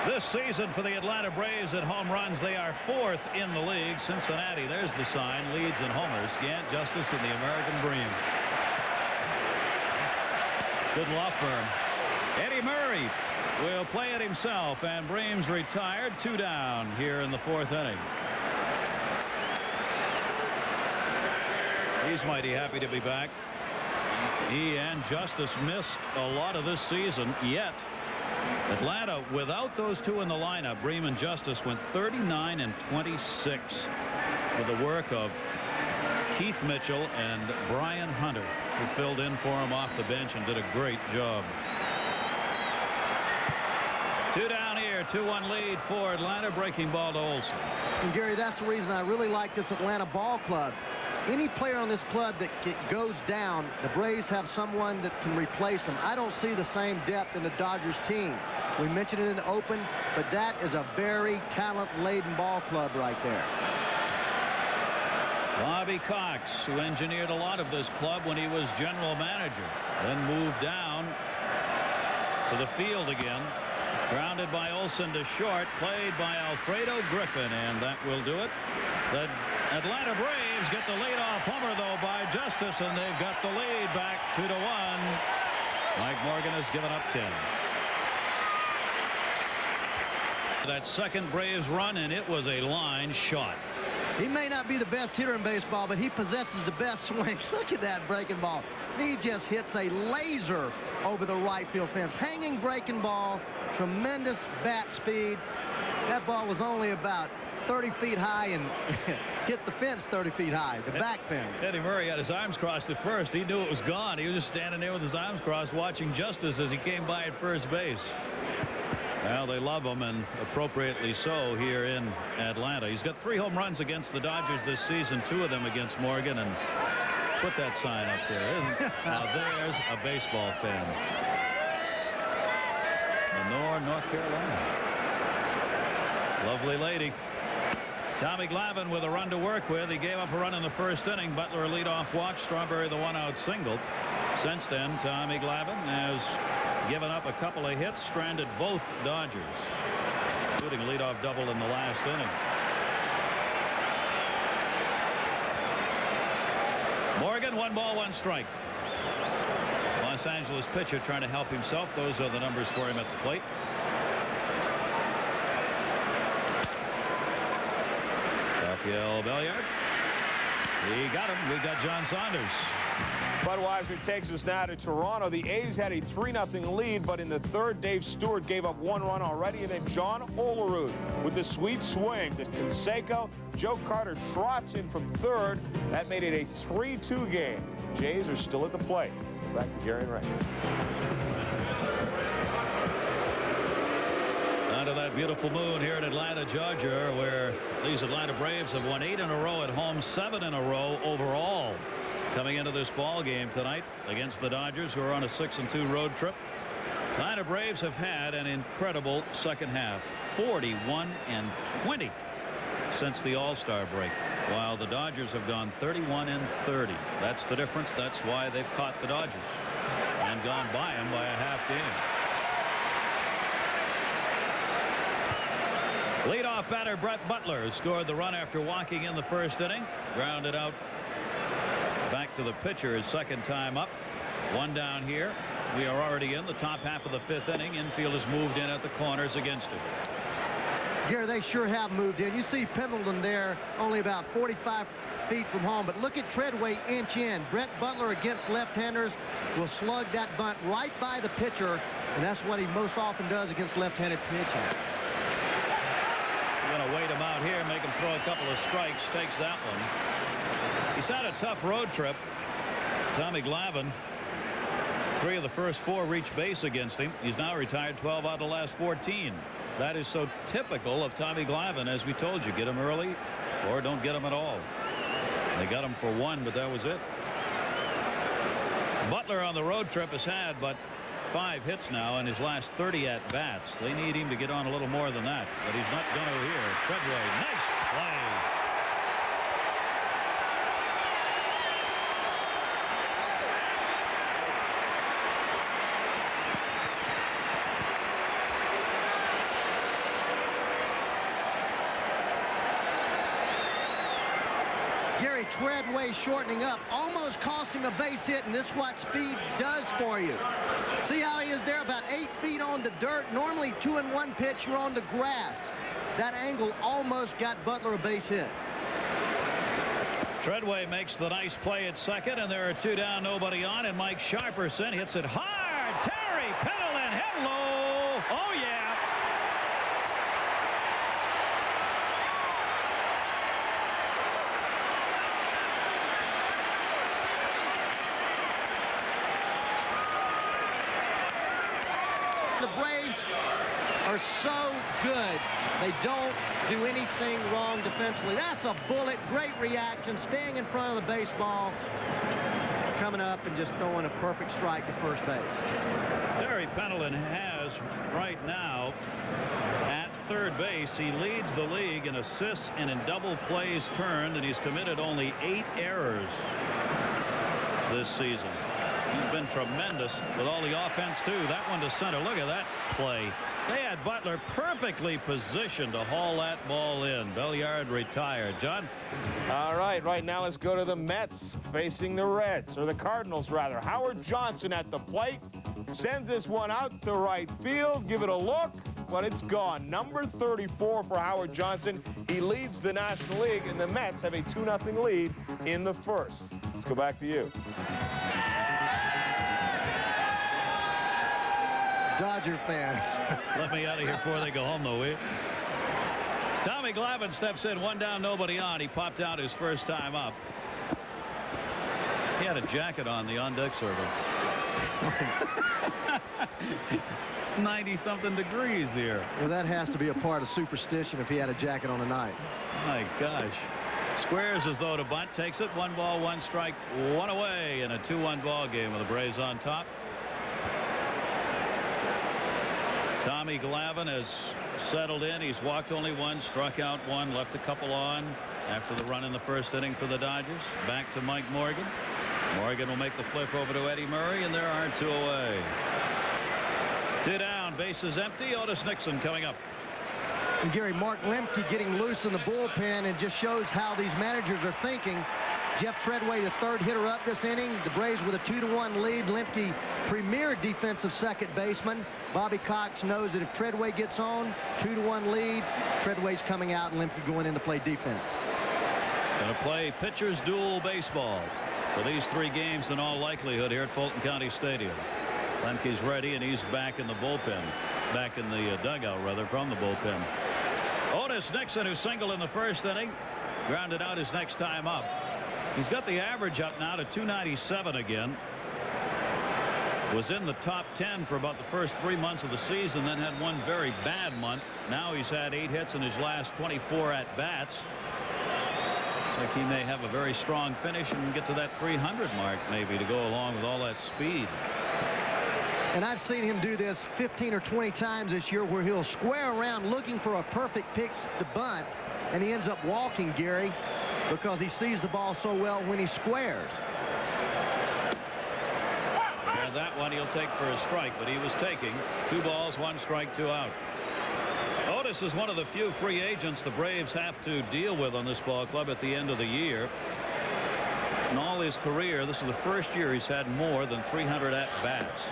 This season for the Atlanta Braves at home runs, they are 4th in the league. Cincinnati, there's the sign, leads in homers. Gant, Justice, and the American Dream. Good law firm. Eddie Murray will play it himself, and Bream's retired. 2 down here in the 4th inning. He's mighty happy to be back. He and Justice missed a lot of this season, yet Atlanta, without those two in the lineup, Bream and Justice went 39 and 26 with the work of Keith Mitchell and Brian Hunter, who filled in for him off the bench and did a great job. 2 down here, 2-1 lead for Atlanta. Breaking ball to Olsen. And Gary, that's the reason I really like this Atlanta ball club. Any player on this club that goes down, the Braves have someone that can replace them. I don't see the same depth in the Dodgers team. We mentioned it in the open, but that is a very talent-laden ball club right there. Bobby Cox, who engineered a lot of this club when he was general manager, then moved down to the field again. Grounded by Olsen to short, played by Alfredo Griffin, and that will do it. The Atlanta Braves get the leadoff homer, though, by Justice, and they've got the lead back 2-1. Mike Morgan has given up 10. That second Braves run, and it was a line shot. He may not be the best hitter in baseball, but he possesses the best swing. Look at that breaking ball. He just hits a laser over the right field fence. Hanging breaking ball, tremendous bat speed. That ball was only about 30 feet high and hit the fence 30 feet high, the back fence. Eddie Murray had his arms crossed at first. He knew it was gone. He was just standing there with his arms crossed watching Justice as he came by at first base. Well, they love him, and appropriately so, here in Atlanta. He's got 3 home runs against the Dodgers this season, 2 of them against Morgan, and put that sign up there. Now there's a baseball fan. Lenore, North Carolina. Lovely lady. Tommy Glavine with a run to work with. He gave up a run in the first inning. Butler a leadoff walk. Strawberry the 1-out single. Since then, Tommy Glavine has given up a couple of hits, stranded both Dodgers, including a leadoff double in the last inning. Morgan, 1 ball, 1 strike. Los Angeles pitcher trying to help himself. Those are the numbers for him at the plate. Rafael Belliard. He got him. We got John Saunders. Budweiser takes us now to Toronto. The A's had a 3-0 lead, but in the third, Dave Stewart gave up 1 run already, and then John Olerud with the sweet swing to Canseco. Joe Carter trots in from third. That made it a 3-2 game. Jays are still at the plate. Let's go back to Gary and Ray. Under that beautiful moon here in Atlanta, Georgia, where these Atlanta Braves have won 8 in a row at home, 7 in a row overall. Coming into this ball game tonight against the Dodgers, who are on a 6-2 road trip. Atlanta Braves have had an incredible second half, 41 and 20 since the All-Star break, while the Dodgers have gone 31 and 30. That's the difference. That's why they've caught the Dodgers and gone by them by a half game. Leadoff batter Brett Butler scored the run after walking in the first inning. Grounded out back to the pitcher his second time up. 1 down here. We are already in the top half of the 5th inning. Infield has moved in at the corners against him. Gary, they sure have moved in. You see Pendleton there only about 45 feet from home, but look at Treadway inch in. Brett Butler against left-handers will slug that bunt right by the pitcher, and that's what he most often does against left-handed pitching. We're going to wait him out here, make him throw a couple of strikes. Takes that one. He's had a tough road trip. Tommy Glavine, 3 of the first 4 reached base against him. He's now retired 12 out of the last 14. That is so typical of Tommy Glavine. As we told you, get him early or don't get him at all. They got him for 1, but that was it. Butler on the road trip has had but 5 hits now in his last 30 at-bats. They need him to get on a little more than that, but he's not going to here. Treadway, nice play. Gary, Treadway shortening up almost cost him a base hit, and this is what speed does for you. See how he is there, about 8 feet on the dirt. Normally 2-1 pitch, you're on the grass. That angle almost got Butler a base hit. Treadway makes the nice play at second, and there are 2 down, nobody on, and Mike Sharperson hits it hard. Terry Pendleton, hello. Oh, yeah. The Braves are so good. They don't do anything wrong defensively. That's a bullet. Great reaction. Staying in front of the baseball. Coming up and just throwing a perfect strike to first base. Terry Pendleton has right now at third base. He leads the league in assists and in double plays turned, and he's committed only 8 errors this season. He's been tremendous with all the offense, too. That one to center. Look at that play. They had Butler perfectly positioned to haul that ball in. Belliard retired. John? All right now let's go to the Mets facing the Reds, or the Cardinals, rather. Howard Johnson at the plate. Sends this one out to right field. Give it a look, but it's gone. Number 34 for Howard Johnson. He leads the National League, and the Mets have a 2-0 lead in the first. Let's go back to you. Dodger fans. Let me out of here before they go home, though, will you? Tommy Glavine steps in, 1 down, nobody on. He popped out his first time up. He had a jacket on the on-deck circle. It's 90-something degrees here. Well, that has to be a part of superstition if he had a jacket on tonight. My gosh. Squares as though to bunt, takes it. 1 ball, 1 strike, 1 away in a 2-1 ball game with the Braves on top. Tommy Glavine has settled in. He's walked only 1, struck out 1, left a couple on after the run in the first inning for the Dodgers. Back to Mike Morgan. Morgan will make the flip over to Eddie Murray, and there are 2 away. 2 down, bases empty. Otis Nixon coming up. And Gary, Mark Lemke getting loose in the bullpen, and just shows how these managers are thinking. Jeff Treadway, the 3rd hitter up this inning. The Braves with a 2-1 lead. Lemke, premier defensive second baseman. Bobby Cox knows that if Treadway gets on, 2-1 lead, Treadway's coming out and Lemke going in to play defense. Going to play pitchers duel baseball for these 3 games in all likelihood here at Fulton County Stadium. Lemke's ready, and he's back in the bullpen. Back in the dugout, rather, from the bullpen. Otis Nixon, who singled in the first inning, grounded out his next time up. He's got the average up now to 297 again. Was in the top 10 for about the first 3 months of the season, then had 1 very bad month. Now he's had 8 hits in his last 24 at-bats. Looks like he may have a very strong finish and get to that 300 mark maybe to go along with all that speed. And I've seen him do this 15 or 20 times this year, where he'll square around looking for a perfect pitch to bunt, and he ends up walking, Gary, because he sees the ball so well when he squares. And that one he'll take for a strike, but he was taking 2 balls, 1 strike, 2 out. Otis is one of the few free agents the Braves have to deal with on this ball club at the end of the year. In all his career, this is the first year he's had more than 300 at-bats.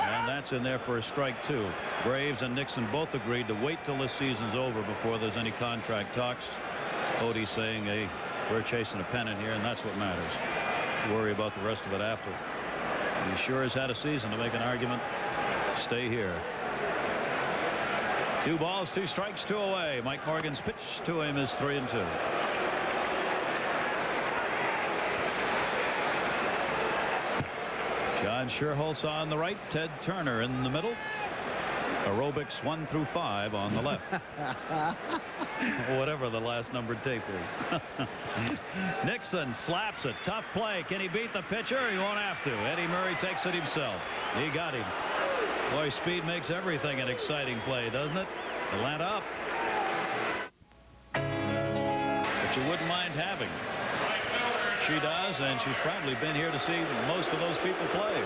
And that's in there for a strike, too. Braves and Nixon both agreed to wait till this season's over before there's any contract talks. Odie saying, hey, we're chasing a pennant here, and that's what matters. Worry about the rest of it after. He sure has had a season to make an argument. Stay here. 2 balls, 2 strikes, 2 away. Mike Morgan's pitch to him is 3-2. John Sherholtz on the right. Ted Turner in the middle. Aerobics 1 through 5 on the left. Whatever the last numbered tape is. Nixon slaps it. Tough play. Can he beat the pitcher? He won't have to. Eddie Murray takes it himself. He got him. Boy, speed makes everything an exciting play, doesn't it? Atlanta up. But you wouldn't mind having. She does, and she's probably been here to see most of those people play.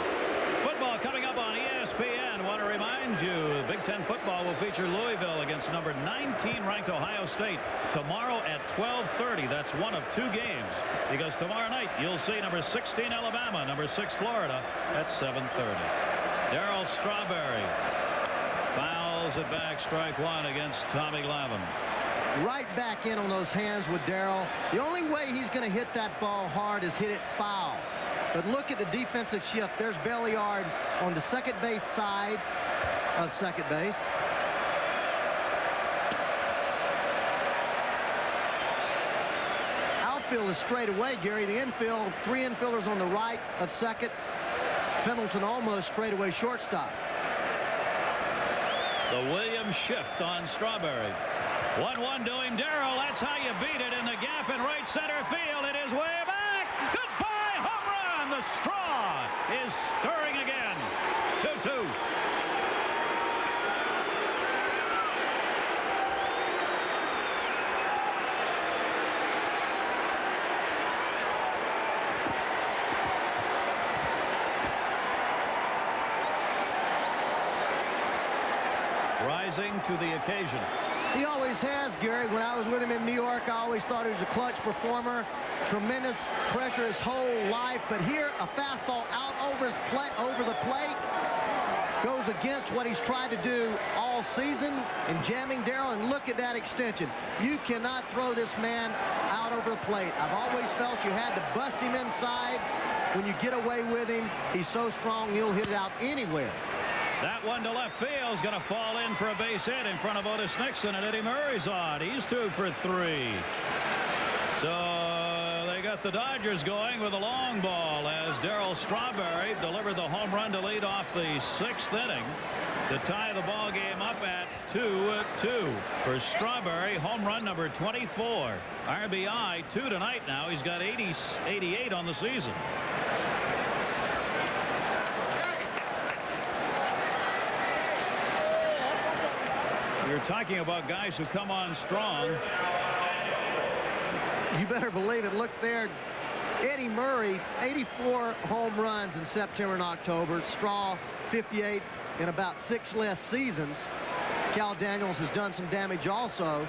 Football coming up on ESPN. Want to remind you, Big Ten football will feature Louisville against number 19 ranked Ohio State tomorrow at 12:30. That's one of 2 games, because tomorrow night you'll see number 16 Alabama, number 6 Florida at 7:30. Darryl Strawberry fouls it back, strike 1 against Tommy Glavine. right back in on those hands with Darrell. The only way he's going to hit that ball hard is hit it foul. But look at the defensive shift. There's Belliard on the second base side of second base. Outfield is straight away, Gary. The infield, 3 infielders on the right of second. Pendleton almost straight away shortstop. The Williams shift on Strawberry. 1-1 to him, Darrell. That's how you beat it in the gap in right center field. It is way back. Goodbye, home run. The Straw is stirring again. 2-2. Rising to the occasion. He always has, Gary. When I was with him in New York, I always thought he was a clutch performer. Tremendous pressure his whole life. But here, a fastball out over the plate goes against what he's tried to do all season in jamming Darrell. And look at that extension. You cannot throw this man out over the plate. I've always felt you had to bust him inside. When you get away with him, he's so strong, he'll hit it out anywhere. That one to left field is going to fall in for a base hit in front of Otis Nixon, and Eddie Murray's on. He's 2 for 3. So they got the Dodgers going with a long ball as Darrell Strawberry delivered the home run to lead off the 6th inning to tie the ball game up at 2-2 for Strawberry. Home run number 24. RBI 2 tonight now. He's got 88 on the season. You're talking about guys who come on strong. You better believe it. Look there. Eddie Murray, 84 home runs in September and October. Straw, 58 in about 6 less seasons. Cal Daniels has done some damage also.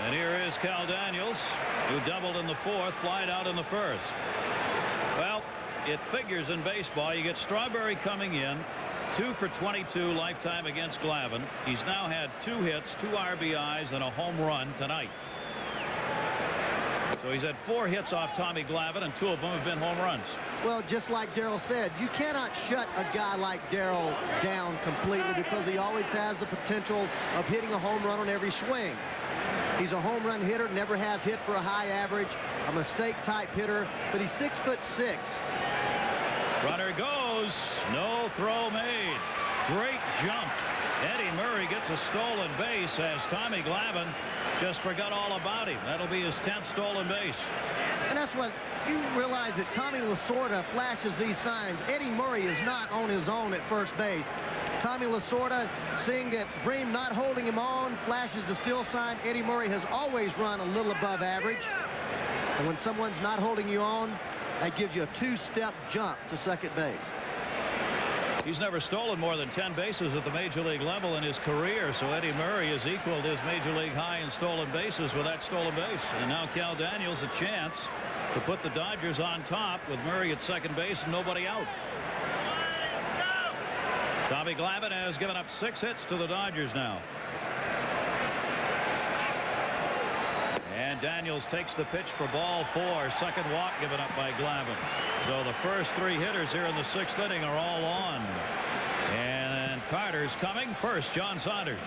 And here is Cal Daniels, who doubled in the 4th, flied out in the 1st. Well, it figures in baseball. You get Strawberry coming in. 2 for 22 lifetime against Glavine. He's now had 2 hits, 2 RBIs, and a home run tonight. So he's had 4 hits off Tommy Glavine, and 2 of them have been home runs. Well, just like Darrell said, you cannot shut a guy like Darrell down completely because he always has the potential of hitting a home run on every swing. He's a home run hitter, never has hit for a high average, a mistake-type hitter, but he's 6'6". Runner goes. No throw made. Great jump. Eddie Murray gets a stolen base as Tommy Glavine just forgot all about him. That'll be his 10th stolen base. And that's what you realize, that Tommy Lasorda flashes these signs. Eddie Murray is not on his own at first base. Tommy Lasorda, seeing that Bream not holding him on, flashes the steal sign. Eddie Murray has always run a little above average. And when someone's not holding you on, that gives you a 2-step jump to second base. He's never stolen more than 10 bases at the major league level in his career, so Eddie Murray has equaled his major league high in stolen bases with that stolen base. And now Cal Daniels a chance to put the Dodgers on top with Murray at second base and nobody out. Tommy Glavine has given up 6 hits to the Dodgers now. And Daniels takes the pitch for ball 4. Second walk given up by Glavine. So the first 3 hitters here in the 6th inning are all on. And Carter's coming first. John Saunders.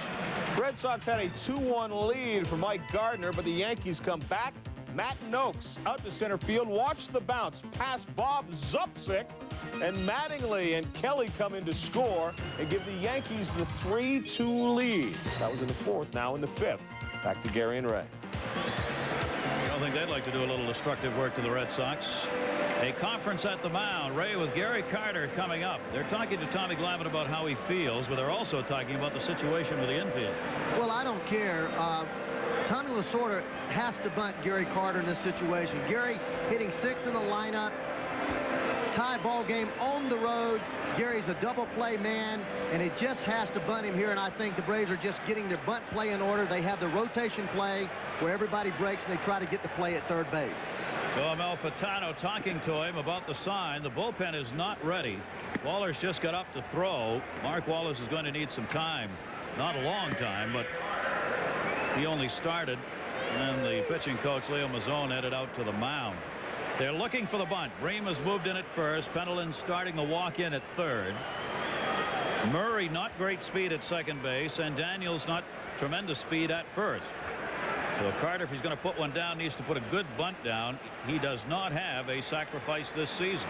Red Sox had a 2-1 lead for Mike Gardner, but the Yankees come back. Matt Noakes out to center field. Watch the bounce past Bob Zupsik. And Mattingly and Kelly come in to score and give the Yankees the 3-2 lead. That was in the 4th, now in the 5th. Back to Gary and Ray. I don't think they'd like to do a little destructive work to the Red Sox. A conference at the mound. Ray, with Gary Carter coming up. They're talking to Tommy Glavine about how he feels, but they're also talking about the situation with the infield. Well, I don't care. Tommy Lasorda has to bunt Gary Carter in this situation. Gary hitting 6th in the lineup. Tie ball game on the road. Gary's a double play man, and it just has to bunt him here, and I think the Braves are just getting their bunt play in order. They have the rotation play where everybody breaks and they try to get the play at third base. Joe Malfitano talking to him about the sign. The bullpen is not ready. Waller's just got up to throw. Mark Wallace is going to need some time. Not a long time, but He only started, and the pitching coach, Leo Mazzone, headed out to the mound. They're looking for the bunt. Bream has moved in at first. Pendleton starting the walk in at third. Murray not great speed at second base, and Daniels not tremendous speed at first. So Carter, if he's going to put one down, needs to put a good bunt down. He does not have a sacrifice this season.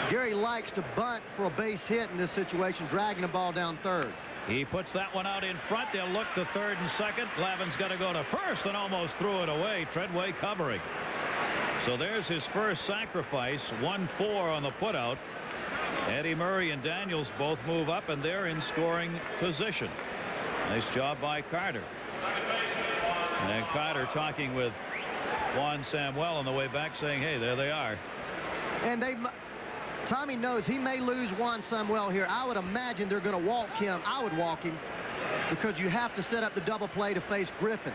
Gary likes to bunt for a base hit in this situation, dragging the ball down third. He puts that one out in front. They'll look to third and second. Glavin's got to go to first and almost threw it away. Treadway covering. So there's his first sacrifice. 1-4 on the putout. Eddie Murray and Daniels both move up, and they're in scoring position. Nice job by Carter. And Carter talking with Juan Samuel on the way back, saying, hey, there they are. And Tommy knows he may lose Juan Samuel here. I would imagine they're going to walk him. I would walk him because you have to set up the double play to face Griffin.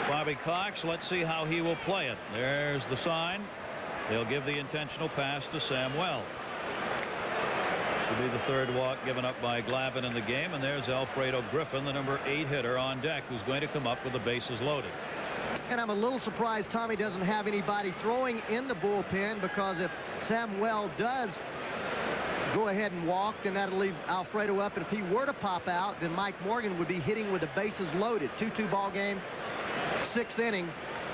Bobby Cox, let's see how he will play it. There's the sign. They'll give the intentional pass to Samuel. This will be the third walk given up by Glavin in the game, and there's Alfredo Griffin, the number 8 hitter on deck, who's going to come up with the bases loaded. And I'm a little surprised Tommy doesn't have anybody throwing in the bullpen, because if Samuel does go ahead and walk, then that'll leave Alfredo up. And if he were to pop out, then Mike Morgan would be hitting with the bases loaded. 2-2 ball game, 6th inning.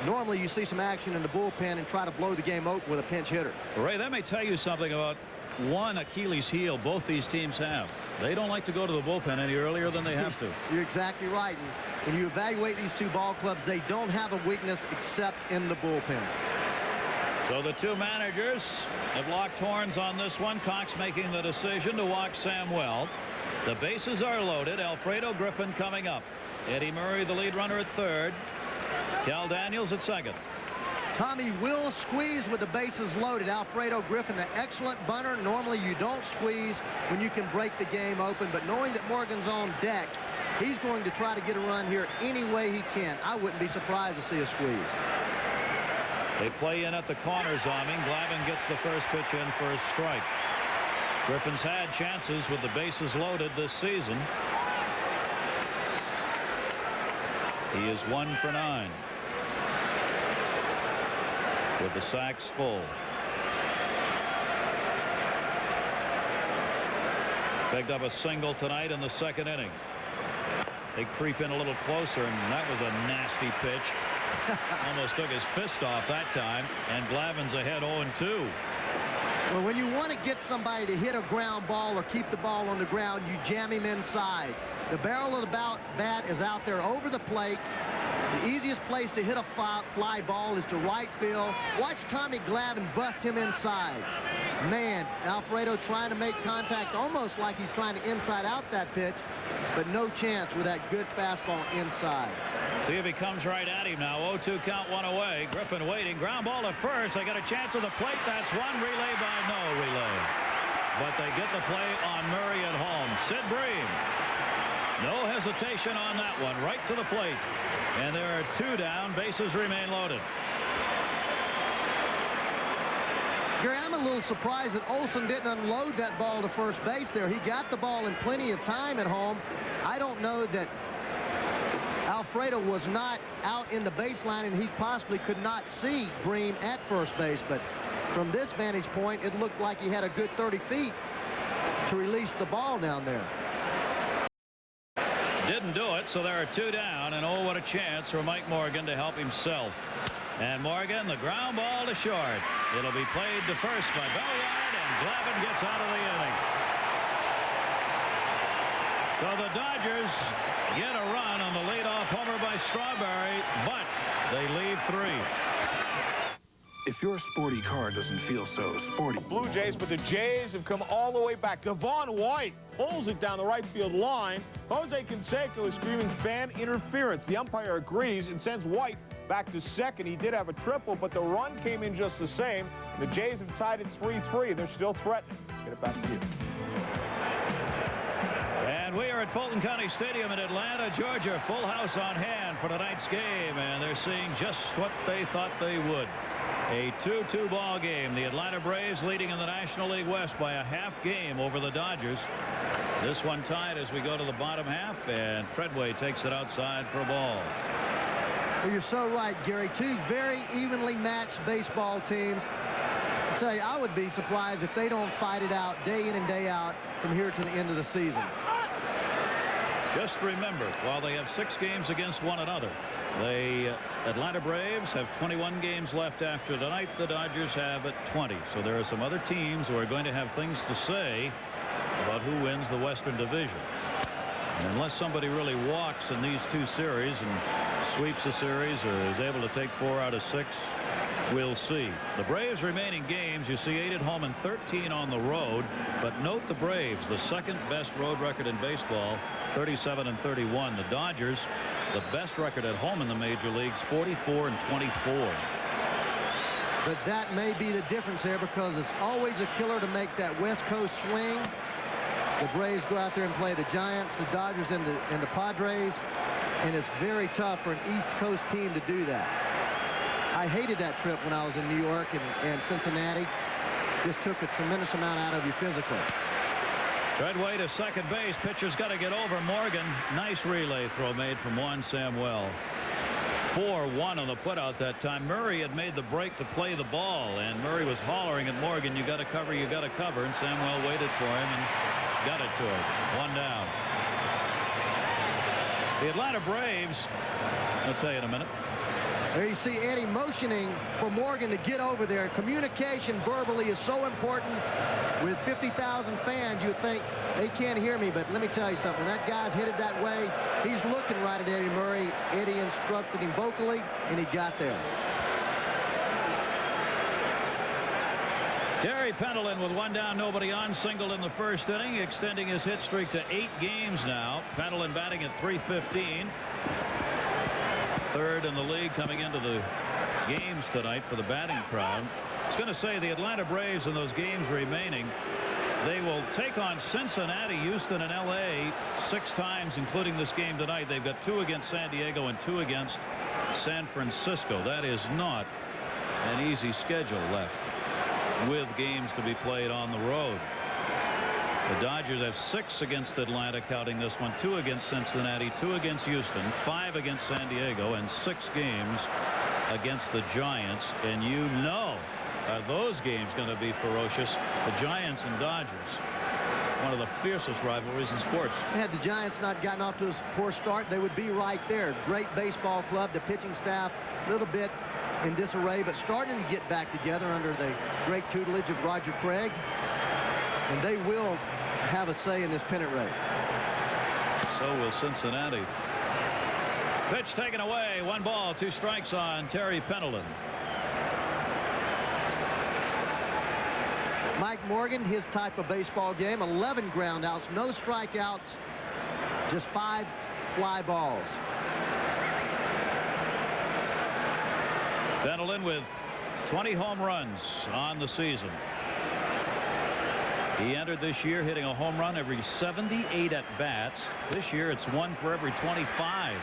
Normally you see some action in the bullpen and try to blow the game open with a pinch hitter. Ray, that may tell you something about one Achilles heel both these teams have. They don't like to go to the bullpen any earlier than they have to. You're exactly right. And when you evaluate these two ball clubs, they don't have a weakness except in the bullpen. So the two managers have locked horns on this one. Cox making the decision to walk Samuel. The bases are loaded. Alfredo Griffin coming up. Eddie Murray, the lead runner, at third. Cal Daniels at second. Tommy will squeeze with the bases loaded. Alfredo Griffin, an excellent bunter. Normally you don't squeeze when you can break the game open, but knowing that Morgan's on deck, he's going to try to get a run here any way he can. I wouldn't be surprised to see a squeeze. They play in at the corner, Zombing. Glavin gets the first pitch in for a strike. Griffin's had chances with the bases loaded this season. He is 1 for 9. With the sacks full. Picked up a single tonight in the second inning. They creep in a little closer, and that was a nasty pitch. Almost took his fist off that time, and Glavin's ahead 0-2. Well, when you want to get somebody to hit a ground ball or keep the ball on the ground, you jam him inside. The barrel of the bat is out there over the plate. The easiest place to hit a fly ball is to right field. Watch Tommy Glavin bust him inside. Man, Alfredo trying to make contact almost like he's trying to inside out that pitch, but no chance with that good fastball inside. See if he comes right at him now. 0-2 count, 1 away. Griffin waiting. Ground ball at first. They got a chance at the plate. That's one relay by no relay. But they get the play on Murray at home. Sid Bream. No hesitation on that one. Right to the plate. And there are 2 down. Bases remain loaded. Gary, I'm a little surprised that Olson didn't unload that ball to first base there. He got the ball in plenty of time at home. I don't know that Alfredo was not out in the baseline, and he possibly could not see Bream at first base. But from this vantage point, it looked like he had a good 30 feet to release the ball down there. Didn't do it, so there are 2 down, and oh, what a chance for Mike Morgan to help himself. And Morgan, the ground ball to short. It'll be played to first by Belliard, and Glavin gets out of the inning. So the Dodgers get a run on the leadoff homer by Strawberry, but they leave 3. If your sporty car doesn't feel so sporty. Blue Jays, but the Jays have come all the way back. Devon White pulls it down the right field line. Jose Canseco is screaming fan interference. The umpire agrees and sends White back to second. He did have a triple, but the run came in just the same. The Jays have tied it 3-3. They're still threatening. Get it back to you. And we are at Fulton County Stadium in Atlanta, Georgia. Full house on hand for tonight's game, and they're seeing just what they thought they would. A 2-2 ball game. The Atlanta Braves leading in the National League West by a half game over the Dodgers. This one tied as we go to the bottom half, and Treadway takes it outside for a ball. Well, you're so right, Gary. Two very evenly matched baseball teams. I tell you, I would be surprised if they don't fight it out day in and day out from here to the end of the season. Just remember, while they have 6 games against one another, the Atlanta Braves have 21 games left after tonight. The Dodgers have 20. So there are some other teams who are going to have things to say about who wins the Western Division. And unless somebody really walks in these 2 series and sweeps a series or is able to take 4 out of 6, we'll see. The Braves' remaining games, you see 8 at home and 13 on the road. But note the Braves, the second best road record in baseball, 37 and 31. The Dodgers, the best record at home in the major leagues, 44 and 24. But that may be the difference there, because it's always a killer to make that West Coast swing. The Braves go out there and play the Giants, the Dodgers, and the Padres, and it's very tough for an East Coast team to do that. I hated that trip when I was in New York and Cincinnati. Just took a tremendous amount out of you physically. Treadway to second base. Pitcher's got to get over Morgan. Nice relay throw made from Juan Samuel. 4-1 on the putout that time. Murray had made the break to play the ball, and Murray was hollering at Morgan, you got to cover, you got to cover, and Samuel waited for him and got it to him. 1 down. The Atlanta Braves, I'll tell you in a minute. There you see Eddie motioning for Morgan to get over there. Communication verbally is so important. With 50,000 fans, you think they can't hear me, but let me tell you something. When that guy's headed that way, he's looking right at Eddie Murray. Eddie instructed him vocally, and he got there. Terry Pendleton with 1 down, nobody on, singled in the first inning, extending his hit streak to 8 games now. Pendleton batting at .315. Third in the league coming into the games tonight for the batting crowd. I was going to say the Atlanta Braves in those games remaining, they will take on Cincinnati, Houston, and L.A. 6 times, including this game tonight. They've got 2 against San Diego and 2 against San Francisco. That is not an easy schedule left, with games to be played on the road. The Dodgers have 6 against Atlanta, counting this one, 2 against Cincinnati, 2 against Houston, 5 against San Diego, and 6 games against the Giants. And you know, are those games going to be ferocious? The Giants and Dodgers, one of the fiercest rivalries in sports. Had the Giants not gotten off to a poor start, they would be right there. Great baseball club, the pitching staff, a little bit in disarray, but starting to get back together under the great tutelage of Roger Craig. And they will have a say in this pennant race. So will Cincinnati. Pitch taken away. 1 ball, 2 strikes on Terry Pendleton. Mike Morgan, his type of baseball game, 11 groundouts, no strikeouts, just 5 fly balls. Pendleton with 20 home runs on the season. He entered this year hitting a home run every 78 at bats. This year it's 1 for every 25.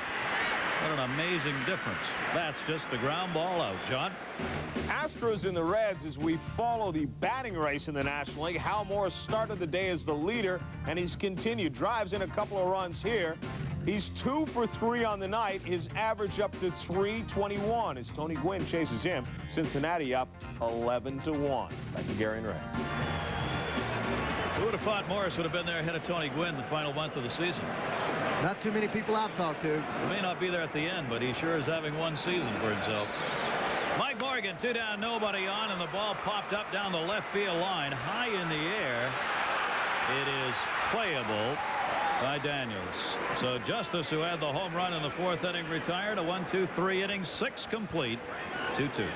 What an amazing difference. That's just a ground ball out. John? Astros and the Reds as we follow the batting race in the National League. Hal Morris started the day as the leader, and he's continued. Drives in a couple of runs here. He's 2 for 3 on the night. His average up to .321 as Tony Gwynn chases him. Cincinnati up 11-1. Back to Gary and Ray. Who would have thought Morris would have been there ahead of Tony Gwynn the final month of the season? Not too many people I've talked to. He may not be there at the end, but he sure is having one season for himself. Mike Morgan, 2 down, nobody on, and the ball popped up down the left field line, high in the air. It is playable by Daniels. So Justice, who had the home run in the 4th inning, retired. A 1-2-3 inning, 6 complete, 2-2.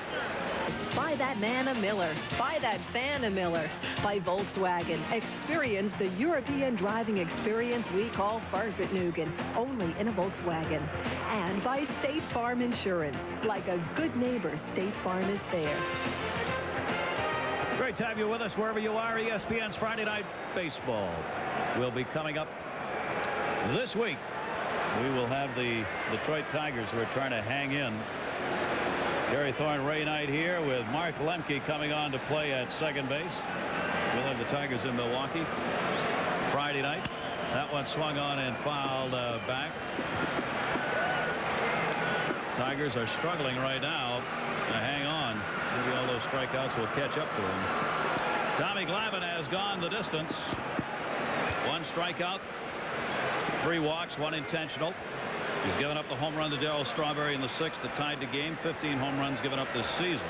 Buy that man a Miller. Buy that fan a Miller. By Volkswagen. Experience the European driving experience we call Farfetnugen, only in a Volkswagen. And by State Farm Insurance. Like a good neighbor, State Farm is there. Great to have you with us wherever you are. ESPN's Friday Night Baseball will be coming up this week. We will have the Detroit Tigers who are trying to hang in. Gary Thorne, Ray Knight here with Mark Lemke coming on to play at second base. We'll have the Tigers in Milwaukee Friday night. That one swung on and fouled back. Tigers are struggling right now to hang on. Maybe all those strikeouts will catch up to him. Tommy Glavine has gone the distance. 1 strikeout, 3 walks, 1 intentional. He's given up the home run to Darryl Strawberry in the 6th that tied the game. 15 home runs given up this season.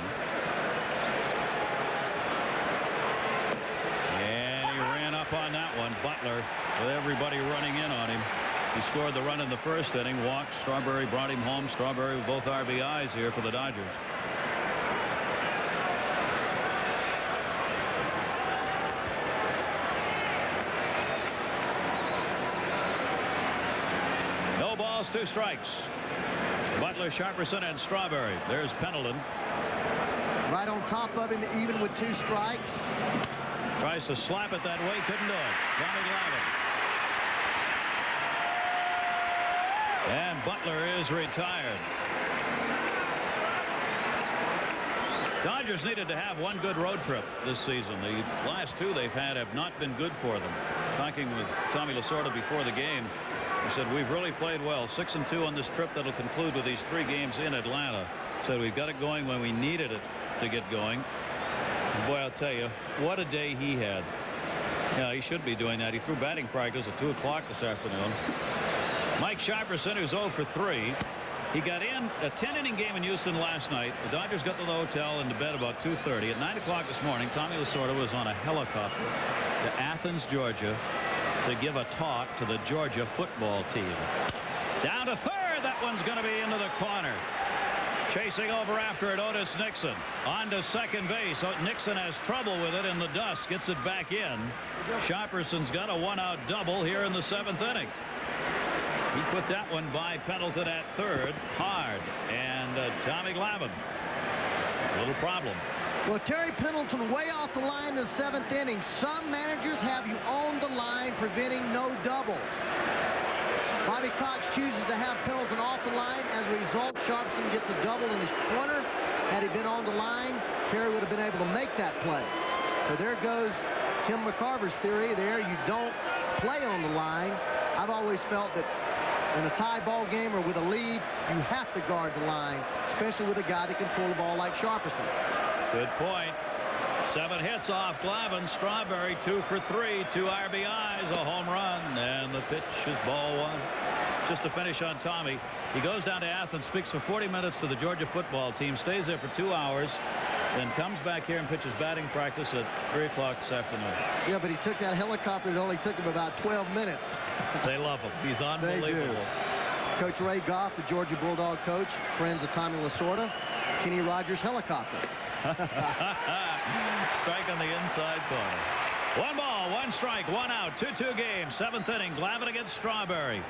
And he ran up on that one. Butler, with everybody running in on him. He scored the run in the 1st inning. Walked. Strawberry brought him home. Strawberry with both RBIs here for the Dodgers. No balls, 2 strikes. Butler, Sharperson, and Strawberry. There's Pendleton. Right on top of him, even with 2 strikes. Tries to slap it that way. Couldn't do it. Tommy Glavine. And Butler is retired. Dodgers needed to have 1 good road trip this season. The last 2 they've had have not been good for them. Talking with Tommy Lasorda before the game, he said, we've really played well. 6-2 on this trip that'll conclude with these 3 games in Atlanta. Said we've got it going when we needed it to get going. And boy, I'll tell you, what a day he had. Yeah, he should be doing that. He threw batting practice at 2 o'clock this afternoon. Mike Sharperson, who's 0 for 3. He got in a 10-inning game in Houston last night. The Dodgers got to the hotel and to bed about 2:30. At 9 o'clock this morning, Tommy Lasorda was on a helicopter to Athens, Georgia, to give a talk to the Georgia football team. Down to 3rd. That one's going to be into the corner. Chasing over after it, Otis Nixon. On to second base. Nixon has trouble with it in the dust. Gets it back in. Sharperson's got a 1-out double here in the 7th inning. He put that one by Pendleton at 3rd. Hard. And Tommy Glavine. A little problem. Well, Terry Pendleton way off the line in the 7th inning. Some managers have you on the line, preventing no doubles. Bobby Cox chooses to have Pendleton off the line. As a result, Sharpson gets a double in his corner. Had he been on the line, Terry would have been able to make that play. So there goes Tim McCarver's theory there. You don't play on the line. I've always felt that in a tie ball game or with a lead, you have to guard the line, especially with a guy that can pull the ball like Sharperson. Good point. 7 hits off Glavine. Strawberry 2 for 3. 2 RBIs, a home run, and the pitch is ball 1. Just to finish on Tommy, he goes down to Athens, speaks for 40 minutes to the Georgia football team, stays there for 2 hours, then comes back here and pitches batting practice at 3 o'clock this afternoon. Yeah, but he took that helicopter. It only took him about 12 minutes. They love him. He's unbelievable. Coach Ray Goff, the Georgia Bulldog coach, friends of Tommy Lasorda, Kenny Rogers helicopter. Strike on the inside corner. 1 ball, 1 strike, 1 out, 2-2 game, 7th inning. Glavine against Strawberry.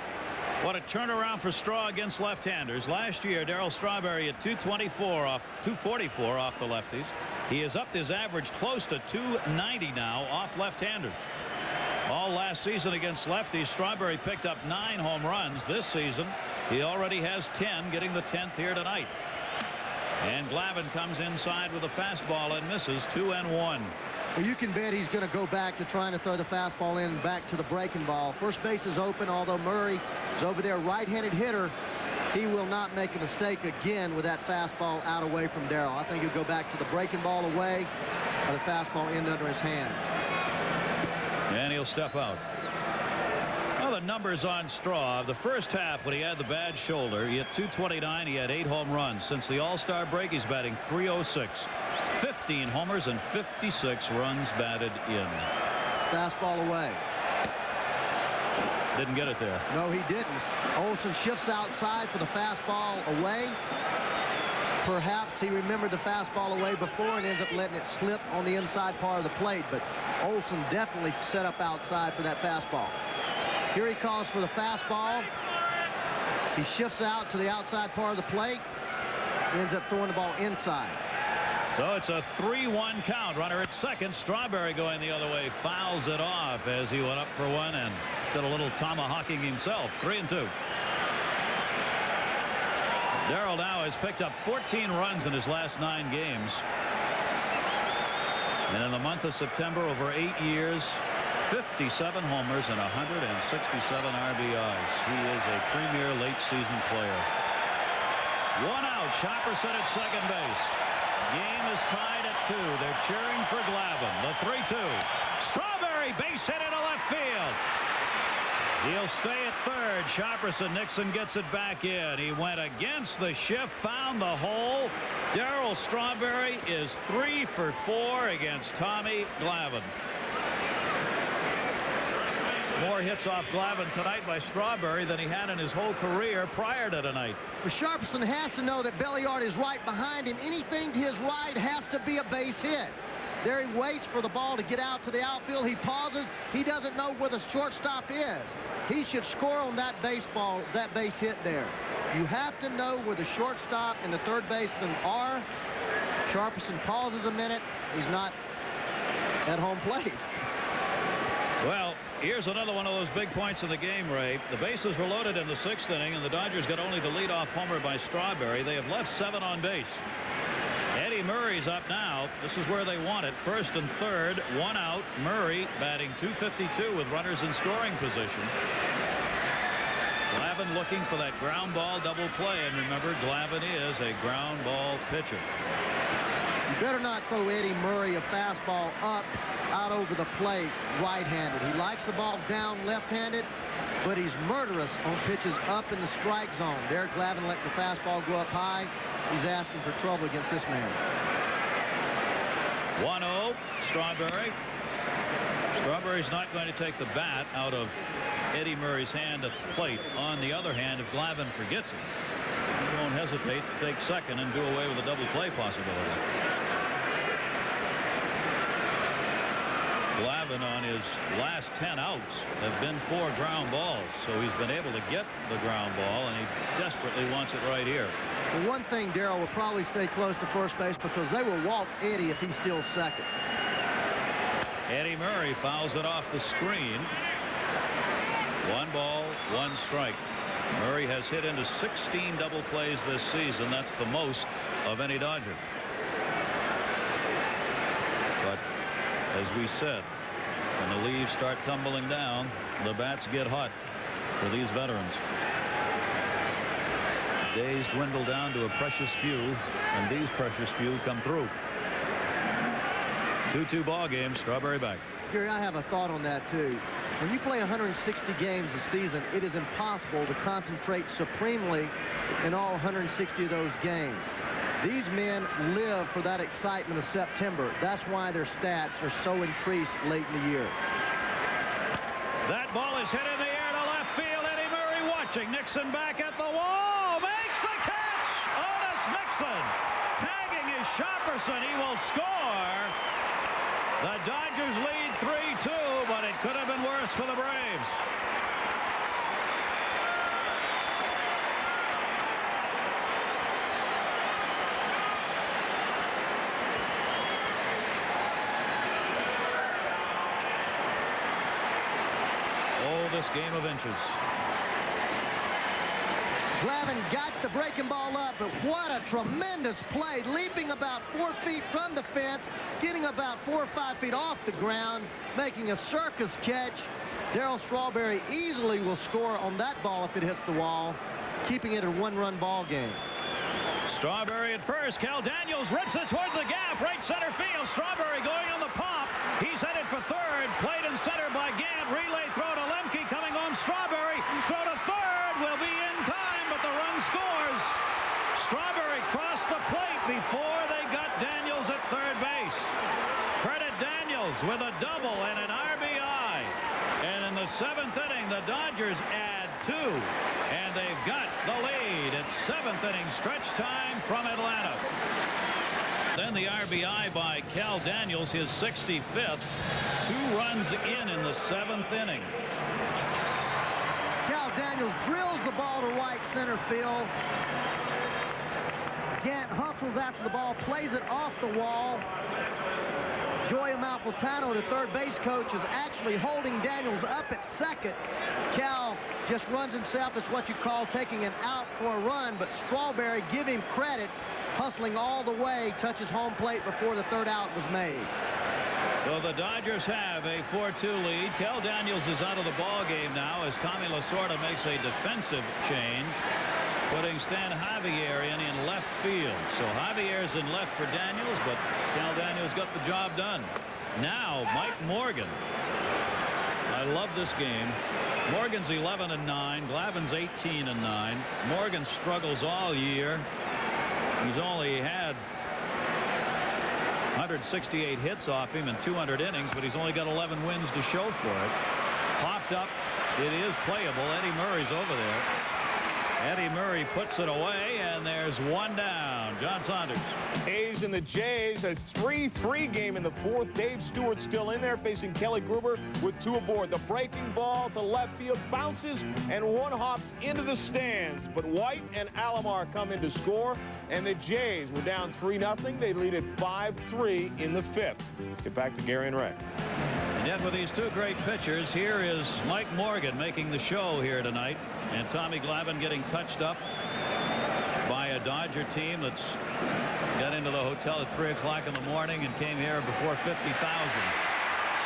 What a turnaround for Straw against left-handers. Last year, Darryl Strawberry at 244 off the lefties. He has upped his average close to 290 now off left-handers. All last season against lefties, Strawberry picked up 9 home runs. This season, he already has 10, getting the 10th here tonight. And Glavine comes inside with a fastball and misses. 2-1. Well, you can bet he's going to go back to trying to throw the fastball in back to the breaking ball. First base is open, although Murray is over there, right-handed hitter. He will not make a mistake again with that fastball out away from Darryl. I think he'll go back to the breaking ball away, or the fastball in under his hands. And he'll step out. Well, the numbers on Straw. The first half, when he had the bad shoulder, he hit .229. He had 8 home runs. Since the All-Star break, he's batting .306. 15 homers and 56 runs batted in. Fastball away. Didn't get it there. No, he didn't. Olson shifts outside for the fastball away. Perhaps he remembered the fastball away before and ends up letting it slip on the inside part of the plate. But Olson definitely set up outside for that fastball. Here he calls for the fastball. He shifts out to the outside part of the plate. Ends up throwing the ball inside. So it's a 3-1 count. Runner at second. Strawberry going the other way. Fouls it off as he went up for one and did a little tomahawking himself. 3-2. Darryl now has picked up 14 runs in his last 9 games. And in the month of September, over 8 years, 57 homers and 167 RBIs. He is a premier late season player. 1 out. Shopperson at second base. Game is tied at 2. They're cheering for Glavine. The 3-2. Strawberry base hit into left field. He'll stay at third. Shopperson. Nixon gets it back in. He went against the shift, found the hole. Darryl Strawberry is 3 for 4 against Tommy Glavine. More hits off Glavine tonight by Strawberry than he had in his whole career prior to tonight. But Sharperson has to know that Belliard is right behind him. Anything to his right has to be a base hit. There he waits for the ball to get out to the outfield. He pauses. He doesn't know where the shortstop is. He should score on that base hit there. You have to know where the shortstop and the third baseman are. Sharperson pauses a minute. He's not at home plate. Well, here's another one of those big points in the game, Ray. The bases were loaded in the 6th inning, and the Dodgers got only the leadoff homer by Strawberry. They have left 7 on base. Eddie Murray's up now. This is where they want it. First and third, 1 out. Murray batting .252 with runners in scoring position. Glavine looking for that ground ball double play, and remember, Glavine is a ground ball pitcher. You better not throw Eddie Murray a fastball up out over the plate right-handed. He likes the ball down left-handed, but he's murderous on pitches up in the strike zone. Derek Glavine let the fastball go up high. He's asking for trouble against this man. 1-0 Strawberry. Strawberry's not going to take the bat out of Eddie Murray's hand at the plate. On the other hand, if Glavine forgets it, he won't hesitate to take second and do away with a double play possibility. Glavine on his last 10 outs have been 4 ground balls, so he's been able to get the ground ball, and he desperately wants it right here. The one thing, Darryl will probably stay close to first base because they will walk Eddie if he's still second. Eddie Murray fouls it off the screen. 1 ball, 1 strike. Murray has hit into 16 double plays this season. That's the most of any Dodger. But as we said, when the leaves start tumbling down, the bats get hot for these veterans. Days dwindle down to a precious few, and these precious few come through. 2-2 ball game. Strawberry back. Gary, I have a thought on that too. When you play 160 games a season, it is impossible to concentrate supremely in all 160 of those games. These men live for that excitement of September. That's why their stats are so increased late in the year. That ball is hit in the air to left field. Eddie Murray watching. Nixon back at the wall. Makes the catch. Otis Nixon tagging his Shopperson. He will score. The Dodgers lead 3-2, but it could have been worse for the Braves. Oh, this game of inches. Glavine got the breaking ball up, but what a tremendous play. Leaping about 4 feet from the fence, getting about 4 or 5 feet off the ground, making a circus catch. Darryl Strawberry easily will score on that ball if it hits the wall, keeping it a 1-run ball game. Strawberry at first. Cal Daniels rips it toward the gap. Right center field. Strawberry going on the pop. He's headed for third. Played in center by Gant. Relay throw to Lemke. Coming on Strawberry. Throw to third. Will be in time, but the run scores. Strawberry crossed the plate before they got Daniels at third base. Credit Daniels with a double and an RBI. And in the 7th inning, the Dodgers add 2. And they've got the lead. It's 7th inning stretch time from Atlanta. Then the RBI by Cal Daniels, his 65th. 2 runs in the 7th inning. Cal Daniels drills the ball to right center field. Gant hustles after the ball, plays it off the wall. Joey Amalfitano, the third base coach, is actually holding Daniels up at second. Cal just runs himself. That's what you call taking an out for a run, but Strawberry, give him credit, hustling all the way, touches home plate before the third out was made. So the Dodgers have a 4-2 lead. Kel Daniels is out of the ball game now as Tommy Lasorda makes a defensive change, putting Stan Javier in left field. So Javier's in left for Daniels, but Kel Daniels got the job done. Now Mike Morgan. I love this game. Morgan's 11-9. Glavine's 18-9. Morgan struggles all year. He's only had 168 hits off him in 200 innings, but he's only got 11 wins to show for it. Popped up. It is playable. Eddie Murray's over there. Eddie Murray puts it away, and there's one down. John Saunders. A's and the Jays, a 3-3 game in the fourth. Dave Stewart still in there facing Kelly Gruber with 2 aboard. The breaking ball to left field bounces and one hops into the stands. But White and Alomar come in to score, and the Jays were down 3-0. They lead it 5-3 in the 5th. Get back to Gary and Ray. And yet with these 2 great pitchers, here is Mike Morgan making the show here tonight. And Tommy Glavine getting touched up by a Dodger team that's got into the hotel at 3 o'clock in the morning and came here before 50,000.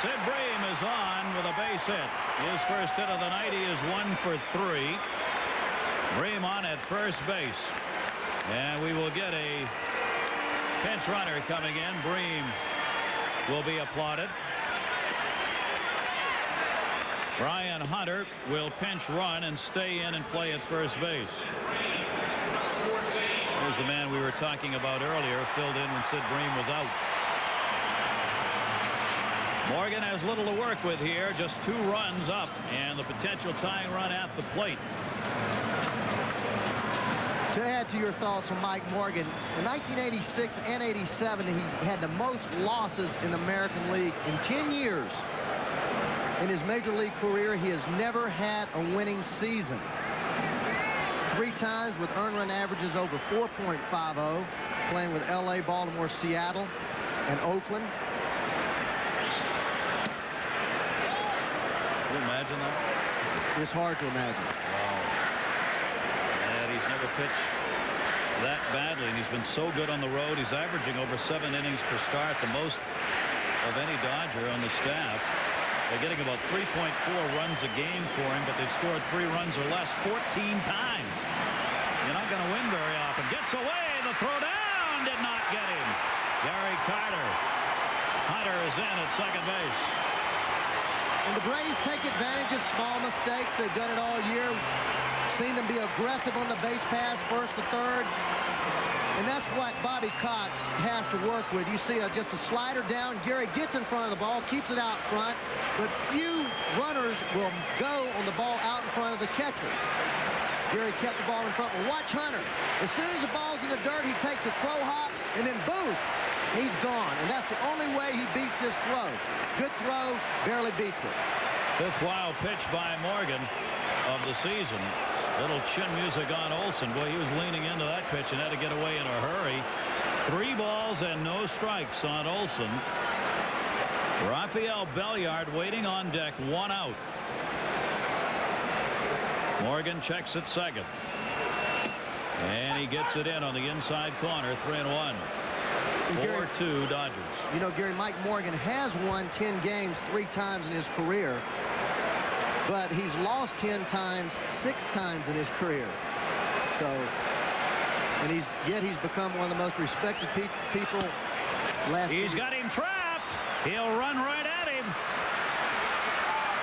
Sid Bream is on with a base hit. His first hit of the night. He is 1 for 3. Bream on at first base. And we will get a pinch runner coming in. Bream will be applauded. Brian Hunter will pinch run and stay in and play at first base. Here's the man we were talking about earlier, filled in when Sid Bream was out. Morgan has little to work with here, just 2 runs up and the potential tying run at the plate. To add to your thoughts on Mike Morgan, in 1986 and 87, he had the most losses in the American League in 10 years. In his major league career, he has never had a winning season. 3 times with earned run averages over 4.50, playing with LA, Baltimore, Seattle, and Oakland. Can you imagine that? It's hard to imagine. Wow. And he's never pitched that badly, and he's been so good on the road. He's averaging over 7 innings per start, the most of any Dodger on the staff. They're getting about 3.4 runs a game for him, but they've scored 3 runs or less 14 times. You're not going to win very often. Gets away. The throw down did not get him. Gary Carter. Hunter is in at second base. And the Braves take advantage of small mistakes. They've done it all year. Seen them be aggressive on the base pass, first to third. And that's what Bobby Cox has to work with. You see just a slider down. Gary gets in front of the ball, keeps it out front, but few runners will go on the ball out in front of the catcher. Gary kept the ball in front. Well, watch Hunter. As soon as the ball's in the dirt, he takes a crow hop, and then boom, he's gone. And that's the only way he beats this throw. Good throw, barely beats it. 5th wild pitch by Morgan of the season. Little chin music on Olson. Boy, he was leaning into that pitch and had to get away in a hurry. 3 balls and no strikes on Olson. Rafael Belliard waiting on deck, 1 out. Morgan checks at second. And he gets it in on the inside corner, 3-1. 4-2 Dodgers. You know, Gary, Mike Morgan has won 10 games 3 times in his career. But he's lost 10 times, 6 times in his career. So, and he's become one of the most respected people last year. He's got him trapped. He'll run right at him.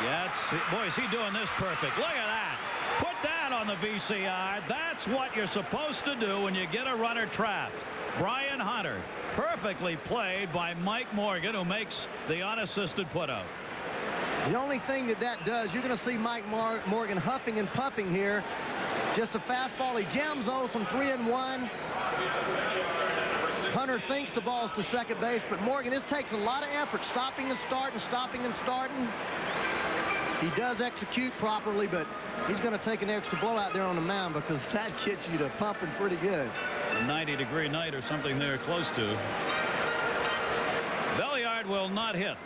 Yeah, boy, is he doing this perfect. Look at that. Put that on the VCR. That's what you're supposed to do when you get a runner trapped. Brian Hunter, perfectly played by Mike Morgan, who makes the unassisted putout. The only thing that does, you're going to see Mike Morgan huffing and puffing here. Just a fastball. He jams Olson 3-1. Hunter thinks the ball's to second base, but Morgan, this takes a lot of effort, stopping and starting, stopping and starting. He does execute properly, but he's going to take an extra blowout there on the mound because that gets you to pumping pretty good. A 90-degree night or something there close to. Belliard will not hit.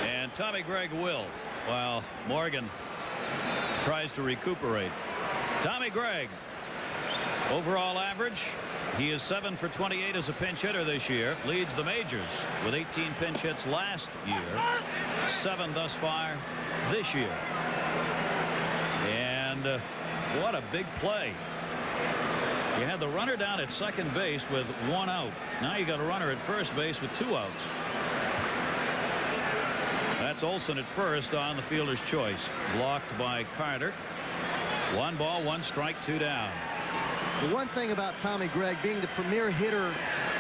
And Tommy Gregg will, while Morgan tries to recuperate. Tommy Gregg, overall average He is 7 for 28 as a pinch hitter this year. Leads the majors with 18 pinch hits last year. 7 thus far this year. And what a big play. You had the runner down at second base with 1 out. Now you got a runner at first base with 2 outs. That's Olson at first on the fielder's choice. Blocked by Carter. 1 ball, 1 strike, 2 down. The one thing about Tommy Gregg being the premier hitter,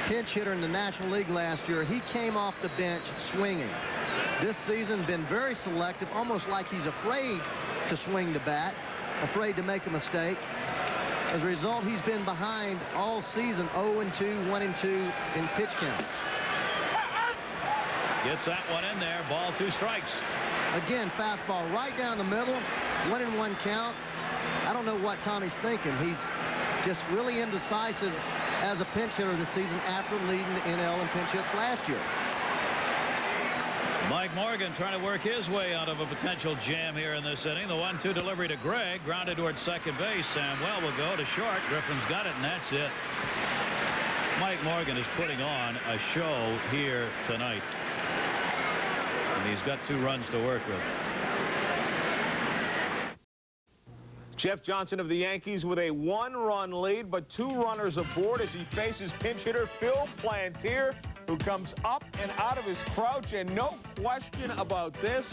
pinch hitter in the National League last year, he came off the bench swinging. This season been very selective, almost like he's afraid to swing the bat, afraid to make a mistake. As a result, he's been behind all season, 0-2, 1-2 in pitch counts. Gets that one in there. Ball, 2 strikes. Again, fastball right down the middle. 1-1 count. I don't know what Tommy's thinking. He's just really indecisive as a pinch hitter this season after leading the NL in pinch hits last year. Mike Morgan trying to work his way out of a potential jam here in this inning. The 1-2 delivery to Gregg, grounded towards second base. Samuel will go to short. Griffin's got it, and that's it. Mike Morgan is putting on a show here tonight, and he's got 2 runs to work with. Jeff Johnson of the Yankees with a 1-run lead, but 2 runners aboard as he faces pinch hitter Phil Plantier, who comes up and out of his crouch, and no question about this,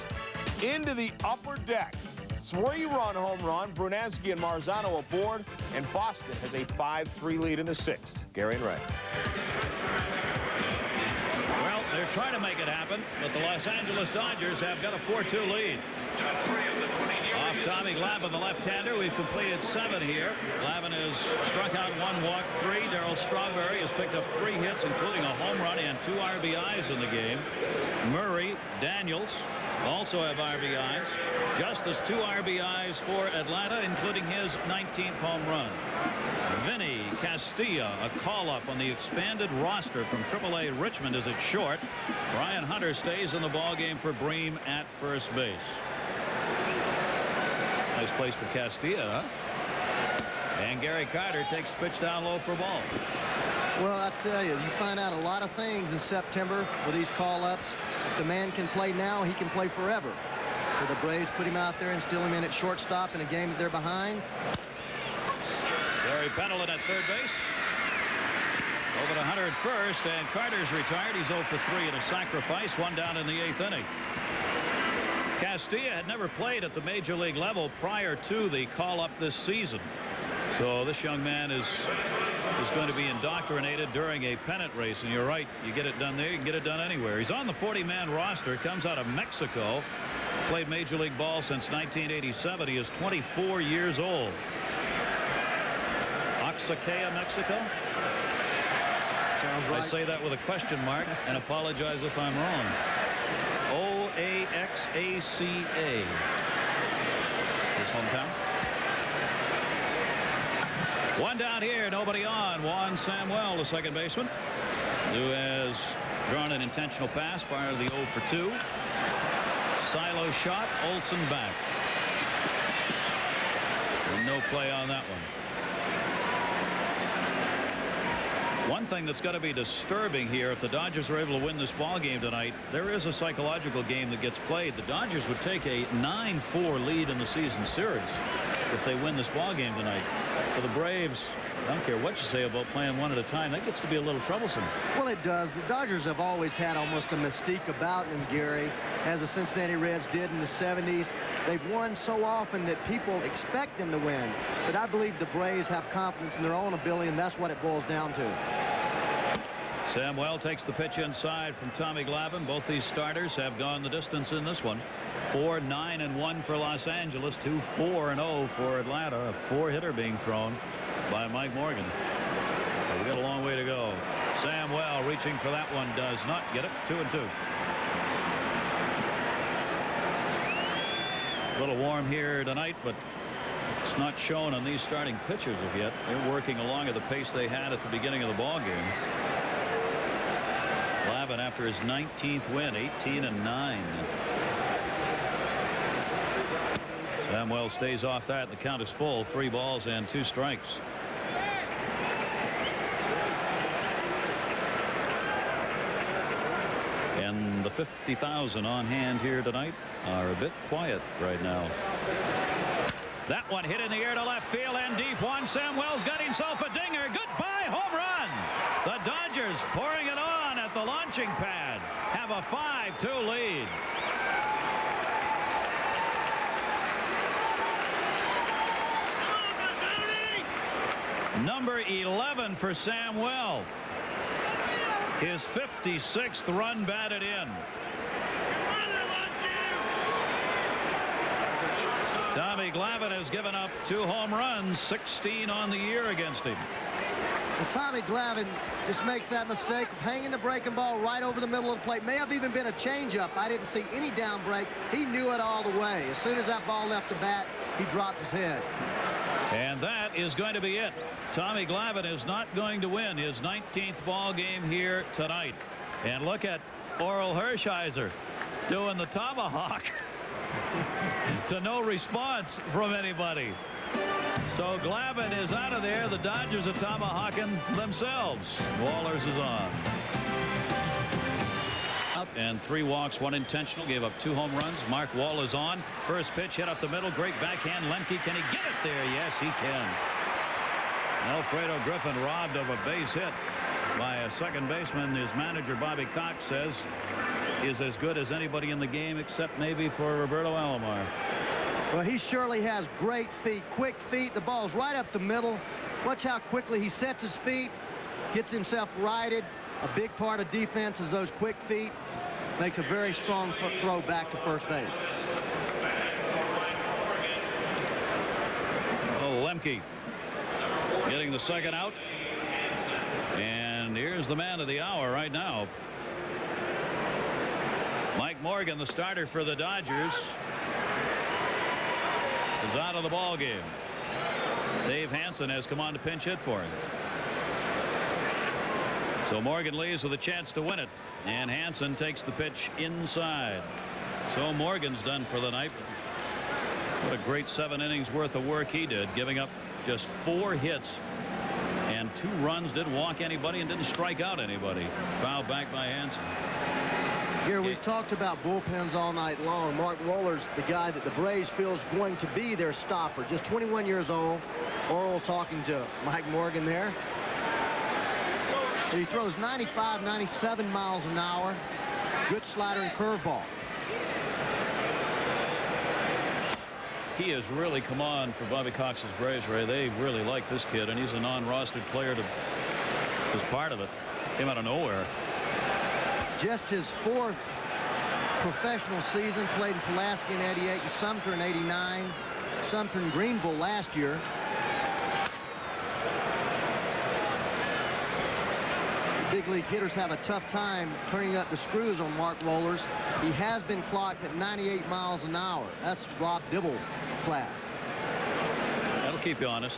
into the upper deck. 3-run home run. Brunansky and Marzano aboard, and Boston has a 5-3 lead in the 6th. Gary and Ray. Well, they're trying to make it happen, but the Los Angeles Dodgers have got a 4-2 lead. Off Tommy Glavine, the left-hander. We've completed 7 here. Glavine has struck out 1, walked 3. Darryl Strawberry has picked up 3 hits, including a home run and 2 RBIs in the game. Murray, Daniels also have RBIs. Justice 2 RBIs for Atlanta, including his 19th home run. Vinny Castilla, a call-up on the expanded roster from AAA Richmond, is at short. Brian Hunter stays in the ballgame for Bream at first base. Nice place for Castilla, huh? And Gary Carter takes the pitch down low for ball. Well, I tell you, you find out a lot of things in September with these call-ups. If the man can play now, he can play forever. So the Braves put him out there and still him in at shortstop in a game that they're behind. Gary Pendleton at third base. Over to Hunter at first, and Carter's retired. He's 0 for 3 in a sacrifice. 1 down in the 8th inning. Castilla had never played at the major league level prior to the call-up this season. So this young man is going to be indoctrinated during a pennant race. And you're right, you get it done there, you can get it done anywhere. He's on the 40-man roster, comes out of Mexico, played Major League ball since 1987. He is 24 years old. Oaxaca, Mexico? Sounds right. I say that with a question mark and apologize if I'm wrong. Oaxaca. His hometown. 1 down here, nobody on. Juan Samuel, the second baseman, who has drawn an intentional pass prior to the 0 for 2. Silo shot, Olson back. And no play on that one. One thing that's got to be disturbing here, if the Dodgers are able to win this ball game tonight, there is a psychological game that gets played. The Dodgers would take a 9-4 lead in the season series if they win this ball game tonight. For the Braves, I don't care what you say about playing one at a time, that gets to be a little troublesome. Well, it does. The Dodgers have always had almost a mystique about them, Gary, as the Cincinnati Reds did in the 70s. They've won so often that people expect them to win. But I believe the Braves have confidence in their own ability, and that's what it boils down to. Samuel takes the pitch inside from Tommy Glavine. Both these starters have gone the distance in this one. 4-9-1 for Los Angeles, 2-4-0 for Atlanta. A 4-hitter being thrown by Mike Morgan. We've got a long way to go. Samuel reaching for that one, does not get it. 2-2. A little warm here tonight, but it's not shown on these starting pitchers of yet. They're working along at the pace they had at the beginning of the ball game. Glavine, after his 19th win, 18-9. Samuel stays off that. The count is full. 3 balls and 2 strikes. 50,000 on hand here tonight are a bit quiet right now. That one hit in the air to left field and deep. Juan Samuel's got himself a dinger. Goodbye home run. The Dodgers pouring it on at the launching pad have a 5-2 lead. Number 11 for Samuel. His 56th run batted in. Tommy Glavine has given up 2 home runs, 16 on the year against him. Well, Tommy Glavine just makes that mistake of hanging the breaking ball right over the middle of the plate. May have even been a changeup. I didn't see any down break. He knew it all the way. As soon as that ball left the bat, he dropped his head. And that is going to be it. Tommy Glavine is not going to win his 19th ball game here tonight. And look at Orel Hershiser doing the tomahawk to no response from anybody. So Glavine is out of there. The Dodgers are tomahawking themselves. Wallers is on. And 3 walks, 1 intentional, gave up 2 home runs. Mark Wall is on. First pitch hit up the middle. Great backhand. Lemke, can he get it there? Yes, he can. Alfredo Griffin robbed of a base hit by a second baseman. His manager, Bobby Cox, says is as good as anybody in the game except maybe for Roberto Alomar. Well, he surely has great feet, quick feet. The ball's right up the middle. Watch how quickly he sets his feet, gets himself righted. A big part of defense is those quick feet. Makes a very strong throw back to first base. Oh, Lemke getting the second out. And here's the man of the hour right now. Mike Morgan, the starter for the Dodgers, is out of the ball game. Dave Hansen has come on to pinch hit for him. So Morgan leaves with a chance to win it, and Hansen takes the pitch inside. So Morgan's done for the night. What a great 7 innings worth of work he did, giving up just 4 hits and 2 runs, didn't walk anybody and didn't strike out anybody. Fouled back by Hansen. Here we've talked about bullpens all night long. Mark Wohler's the guy that the Braves feel is going to be their stopper. Just 21 years old. Orel talking to Mike Morgan there. He throws 95, 97 miles an hour. Good slider and curveball. He has really come on for Bobby Cox's Braves, Ray. They really like this kid, and he's a non-rostered player as part of it. Came out of nowhere. Just his 4th professional season. Played in Pulaski in '88 and Sumter in '89. Sumter and Greenville last year. Big league hitters have a tough time turning up the screws on Mark Wohlers. He has been clocked at 98 miles an hour. That's Rob Dibble class. That'll keep you honest.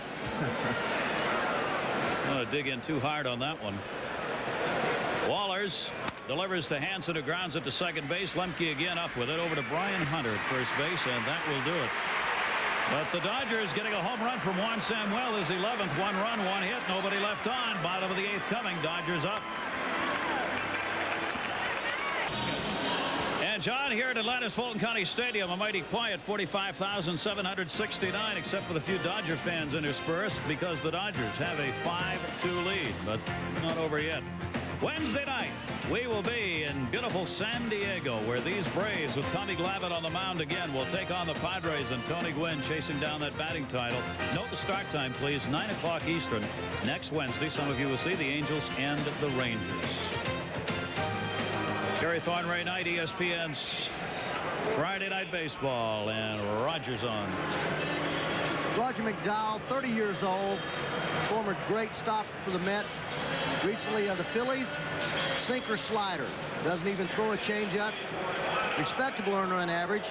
I'm going to dig in too hard on that one. Wohlers delivers to Hansen, who grounds it to second base. Lemke again up with it over to Brian Hunter at first base, and that will do it. But the Dodgers getting a home run from Juan Samuel, his 11th. 1 run, 1 hit, nobody left on. Bottom of the 8th coming. Dodgers up. And John, here at Atlanta's Fulton County Stadium, a mighty quiet 45,769, except for the few Dodger fans interspersed, because the Dodgers have a 5-2 lead, but not over yet. Wednesday night, we will be in beautiful San Diego, where these Braves, with Tommy Glavine on the mound again, will take on the Padres and Tony Gwynn chasing down that batting title. Note the start time, please, 9 o'clock Eastern. Next Wednesday, some of you will see the Angels and the Rangers. Gary Thorne, Ray Knight, ESPN's Friday Night Baseball, and Rogers on. Roger McDowell, 30 years old, former great stopper for the Mets. Recently of the Phillies, sinker slider. Doesn't even throw a changeup. Respectable earner on average.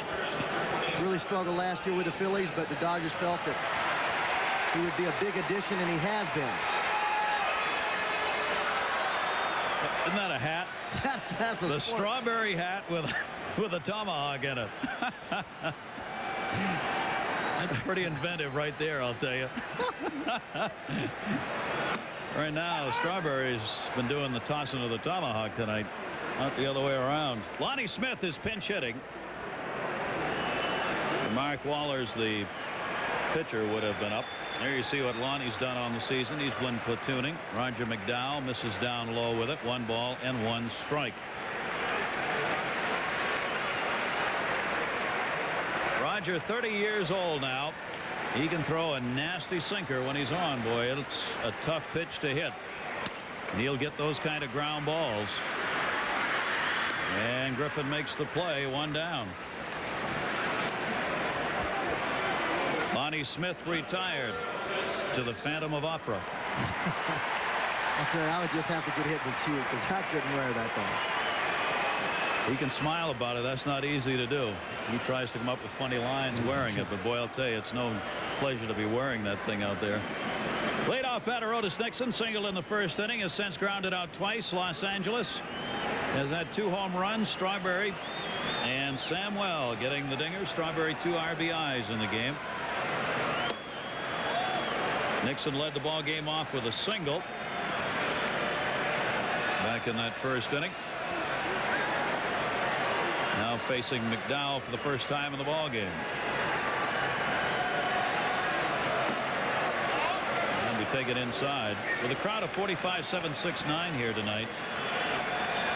Really struggled last year with the Phillies, but the Dodgers felt that he would be a big addition, and he has been. Isn't that a hat? That's a strawberry hat with a tomahawk in it. That's pretty inventive right there, I'll tell you. Right now, Strawberry's been doing the tossing of the tomahawk tonight. not the other way around. Lonnie Smith is pinch hitting. Mark Waller's the pitcher would have been up. There you see what Lonnie's done on the season. He's been platooning. Roger McDowell misses down low with it. 1 ball and 1 strike. Roger, 30 years old now. He can throw a nasty sinker when he's on. Boy, it's a tough pitch to hit. And he'll get those kind of ground balls. And Griffin makes the play. 1 down. Lonnie Smith retired to the Phantom of Opera. I would just have to get hit in the cheek because I couldn't wear that thing. He can smile about it. That's not easy to do. He tries to come up with funny lines wearing it, but boy, I'll tell you, it's no pleasure to be wearing that thing out there. Leadoff batter Otis Nixon singled in the first inning, has since grounded out twice. Los Angeles has had 2 home runs. Strawberry and Samwell getting the dinger. Strawberry 2 RBIs in the game. Nixon led the ball game off with a single back in that first inning. Now facing McDowell for the first time in the ball game. And we take it inside with a crowd of 45,769 here tonight.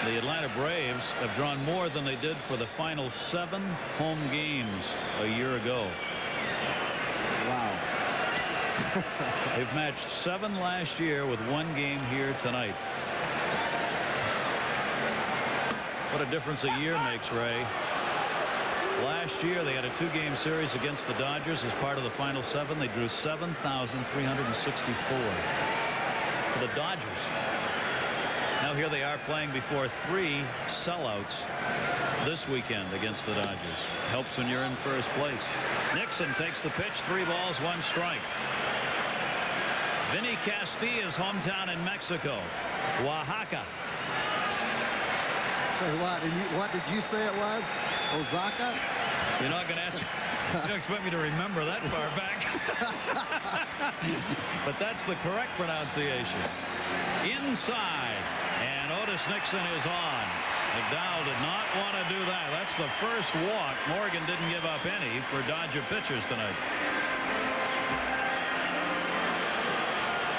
The Atlanta Braves have drawn more than they did for the final 7 home games a year ago. Wow. They've matched 7 last year with 1 game here tonight. What a difference a year makes, Ray. Last year they had a 2-game series against the Dodgers as part of the final 7. They drew 7,364 for the Dodgers. Now here they are playing before 3 sellouts this weekend against the Dodgers. Helps when you're in first place. Nixon takes the pitch. 3 balls, 1 strike. Vinny Castilla's hometown in Mexico, Oaxaca. Say what? What did you say it was? Osaka? You're not going to ask. You don't expect me to remember that far back. But that's the correct pronunciation. Inside, and Otis Nixon is on. McDowell did not want to do that. That's the first walk. Morgan didn't give up any for Dodger pitchers tonight.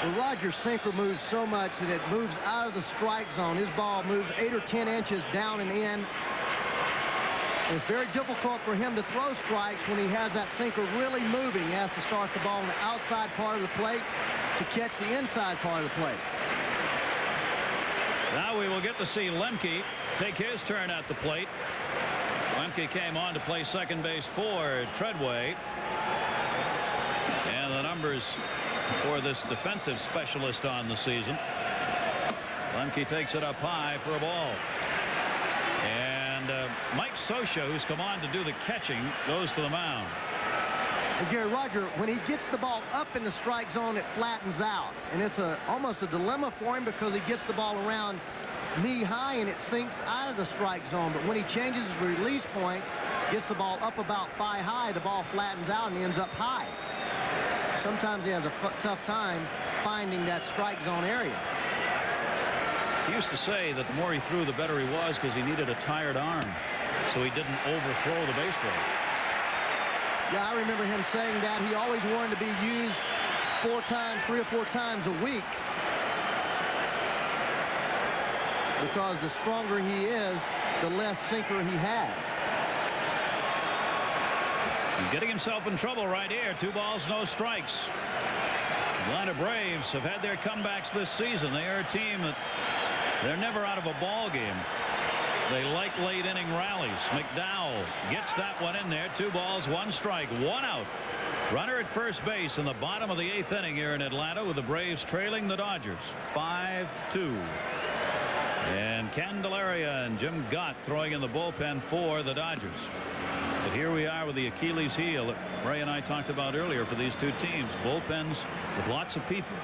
Well, Roger's sinker moves so much that it moves out of the strike zone. His ball moves 8 or 10 inches down and in. It's very difficult for him to throw strikes when he has that sinker really moving. He has to start the ball on the outside part of the plate to catch the inside part of the plate. Now we will get to see Lemke take his turn at the plate. Lemke came on to play second base for Treadway. And the numbers for this defensive specialist on the season. Lemke takes it up high for a ball. And Mike Scioscia, who's come on to do the catching, goes to the mound. Well, Gary, Roger, when he gets the ball up in the strike zone, it flattens out. And it's almost a dilemma for him because he gets the ball around knee high and it sinks out of the strike zone. But when he changes his release point, gets the ball up about thigh high, the ball flattens out and ends up high. Sometimes he has a tough time finding that strike zone area. He used to say that the more he threw, the better he was because he needed a tired arm, so he didn't overthrow the baseball. Yeah, I remember him saying that. He always wanted to be used 3 or 4 times a week, because the stronger he is, the less sinker he has. He's getting himself in trouble right here. 2 balls, no strikes. Atlanta Braves have had their comebacks this season. They are a team that they're never out of a ball game. They like late inning rallies. McDowell gets that one in there. 2 balls, 1 strike, 1 out. Runner at first base in the bottom of the 8th inning here in Atlanta, with the Braves trailing the Dodgers 5-2. And Candelaria and Jim Gott throwing in the bullpen for the Dodgers. But here we are with the Achilles heel that Ray and I talked about earlier for these 2 teams. Bullpens with lots of people,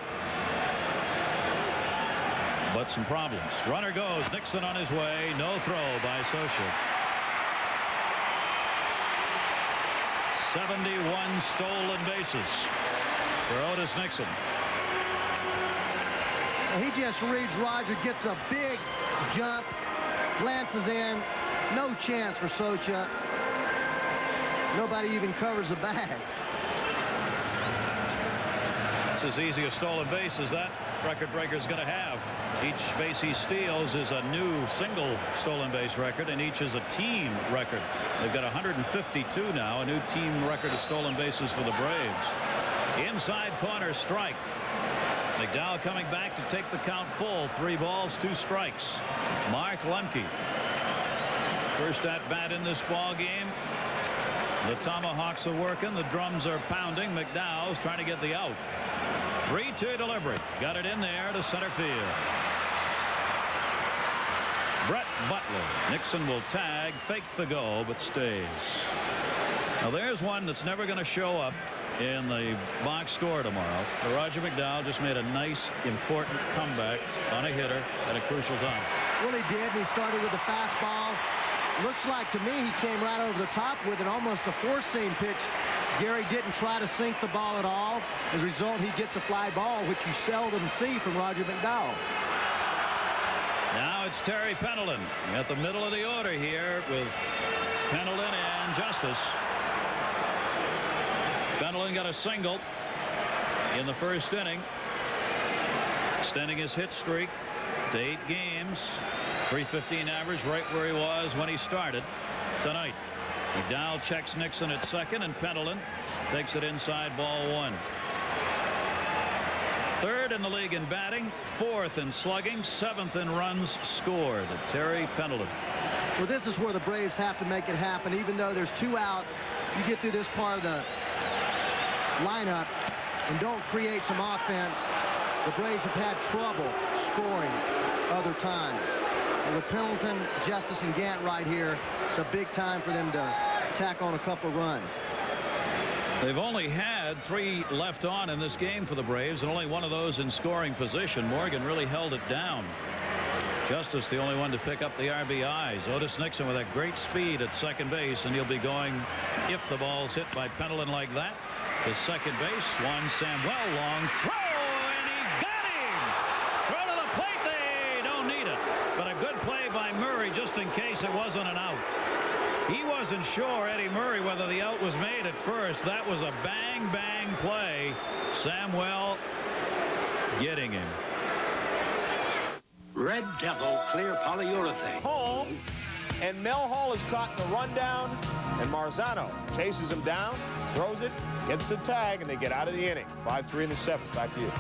but some problems. Runner goes. Nixon on his way. No throw by Scioscia. 71 stolen bases for Otis Nixon. He just reads Roger, gets a big jump, Glances in. No chance for Scioscia. Nobody even covers the bag. It's as easy a stolen base as that record breaker is going to have. Each base he steals is a new single stolen base record, and each is a team record. They've got 152 now, a new team record of stolen bases for the Braves. Inside corner strike. McDowell coming back to take the count full. 3 balls, 2 strikes. Mark Lemke. First at bat in this ball game. The tomahawks are working. The drums are pounding. McDowell's trying to get the out. 3-2 delivery. Got it in there to center field. Brett Butler. Nixon will tag, fake the go, but stays. Now there's one that's never going to show up in the box score tomorrow. Roger McDowell just made a nice, important comeback on a hitter at a crucial time. Well, he did. He started with the fastball. Looks like to me he came right over the top with it, almost a four-seam pitch. Gary didn't try to sink the ball at all. As a result, he gets a fly ball, which you seldom see from Roger McDowell. Now it's Terry Pendleton at the middle of the order here with Pendleton and Justice. Pendleton got a single in the first inning, extending his hit streak to 8 games. .315 average, right where he was when he started tonight. McDowell checks Nixon at second, and Pendleton takes it inside, ball 1. 3rd in the league in batting, 4th in slugging, 7th in runs scored. Terry Pendleton. Well, this is where the Braves have to make it happen. Even though there's 2 out, you get through this part of the lineup and don't create some offense. The Braves have had trouble scoring other times. And with Pendleton, Justice, and Gant right here, it's a big time for them to tack on a couple of runs. They've only had 3 left on in this game for the Braves, and only one of those in scoring position. Morgan really held it down. Justice the only one to pick up the RBIs. Otis Nixon with that great speed at second base, and he'll be going, if the ball's hit by Pendleton like that, to second base. Juan Samuel, long throw, and he got him! Throw to the plate, they don't need it. But a good play by Murray just in case it wasn't an out. He wasn't sure, Eddie Murray, whether the out was made at first. That was a bang play. Samuel getting him. Red Devil clear polyurethane. Home, and Mel Hall is caught in the rundown, and Marzano chases him down, throws it, gets the tag, and they get out of the inning. 5-3 in the 7th. Back to you.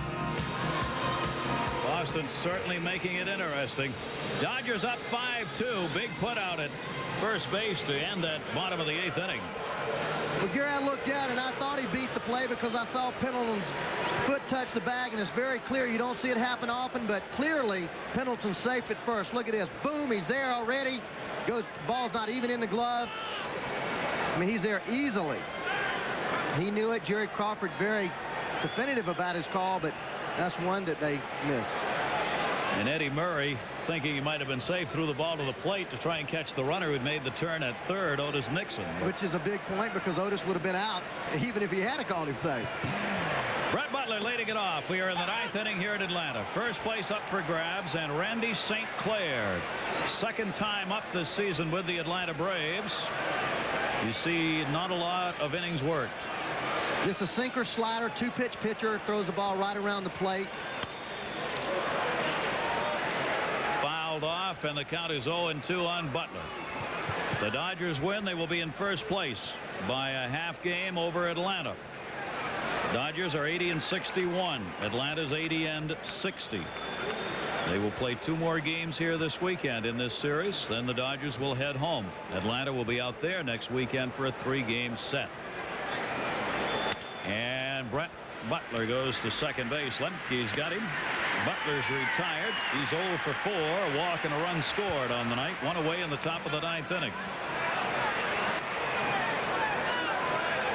Boston certainly making it interesting. Dodgers up 5-2. Big put out at first base to end that bottom of the 8th inning. Well, Gary, I looked down and I thought he beat the play because I saw Pendleton's foot touch the bag, and it's very clear. You don't see it happen often, but clearly Pendleton's safe at first. Look at this. Boom, he's there already. Goes, ball's not even in the glove. I mean, he's there easily. He knew it. Jerry Crawford very definitive about his call, but that's one that they missed. And Eddie Murray, thinking he might have been safe, threw the ball to the plate to try and catch the runner who'd made the turn at third, Otis Nixon. Which is a big point because Otis would have been out even if he had called him safe. Brett Butler leading it off. We are in the 9th inning here at Atlanta. First place up for grabs, and Randy St. Clair, second time up this season with the Atlanta Braves. You see not a lot of innings worked. Just a sinker slider, 2-pitch pitcher, throws the ball right around the plate. Fouled off, and the count is 0-2 on Butler. The Dodgers win. They will be in first place by a half game over Atlanta. Dodgers are 80-61. Atlanta's 80-60. They will play 2 more games here this weekend in this series. Then the Dodgers will head home. Atlanta will be out there next weekend for a 3-game set. And Brett Butler goes to second base. Lemke's got him. Butler's retired. He's 0 for 4. A walk and a run scored on the night. 1 away in the top of the 9th inning.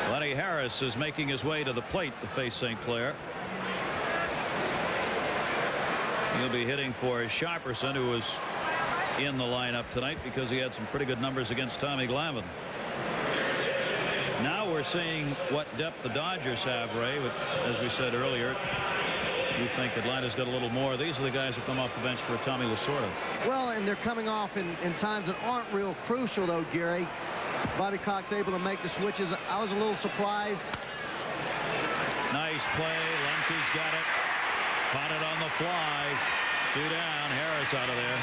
Lenny Harris is making his way to the plate to face St. Clair. He'll be hitting for Sharperson, who was in the lineup tonight because he had some pretty good numbers against Tommy Glavine. Now we're seeing what depth the Dodgers have, Ray, with, as we said earlier, you think Atlanta's got a little more. These are the guys who come off the bench for Tommy Lasorda. Well, and they're coming off in times that aren't real crucial, though, Gary. Bobby Cox able to make the switches. I was a little surprised. Nice play. Lemke's got it. Caught it on the fly. 2 down. Harris out of there.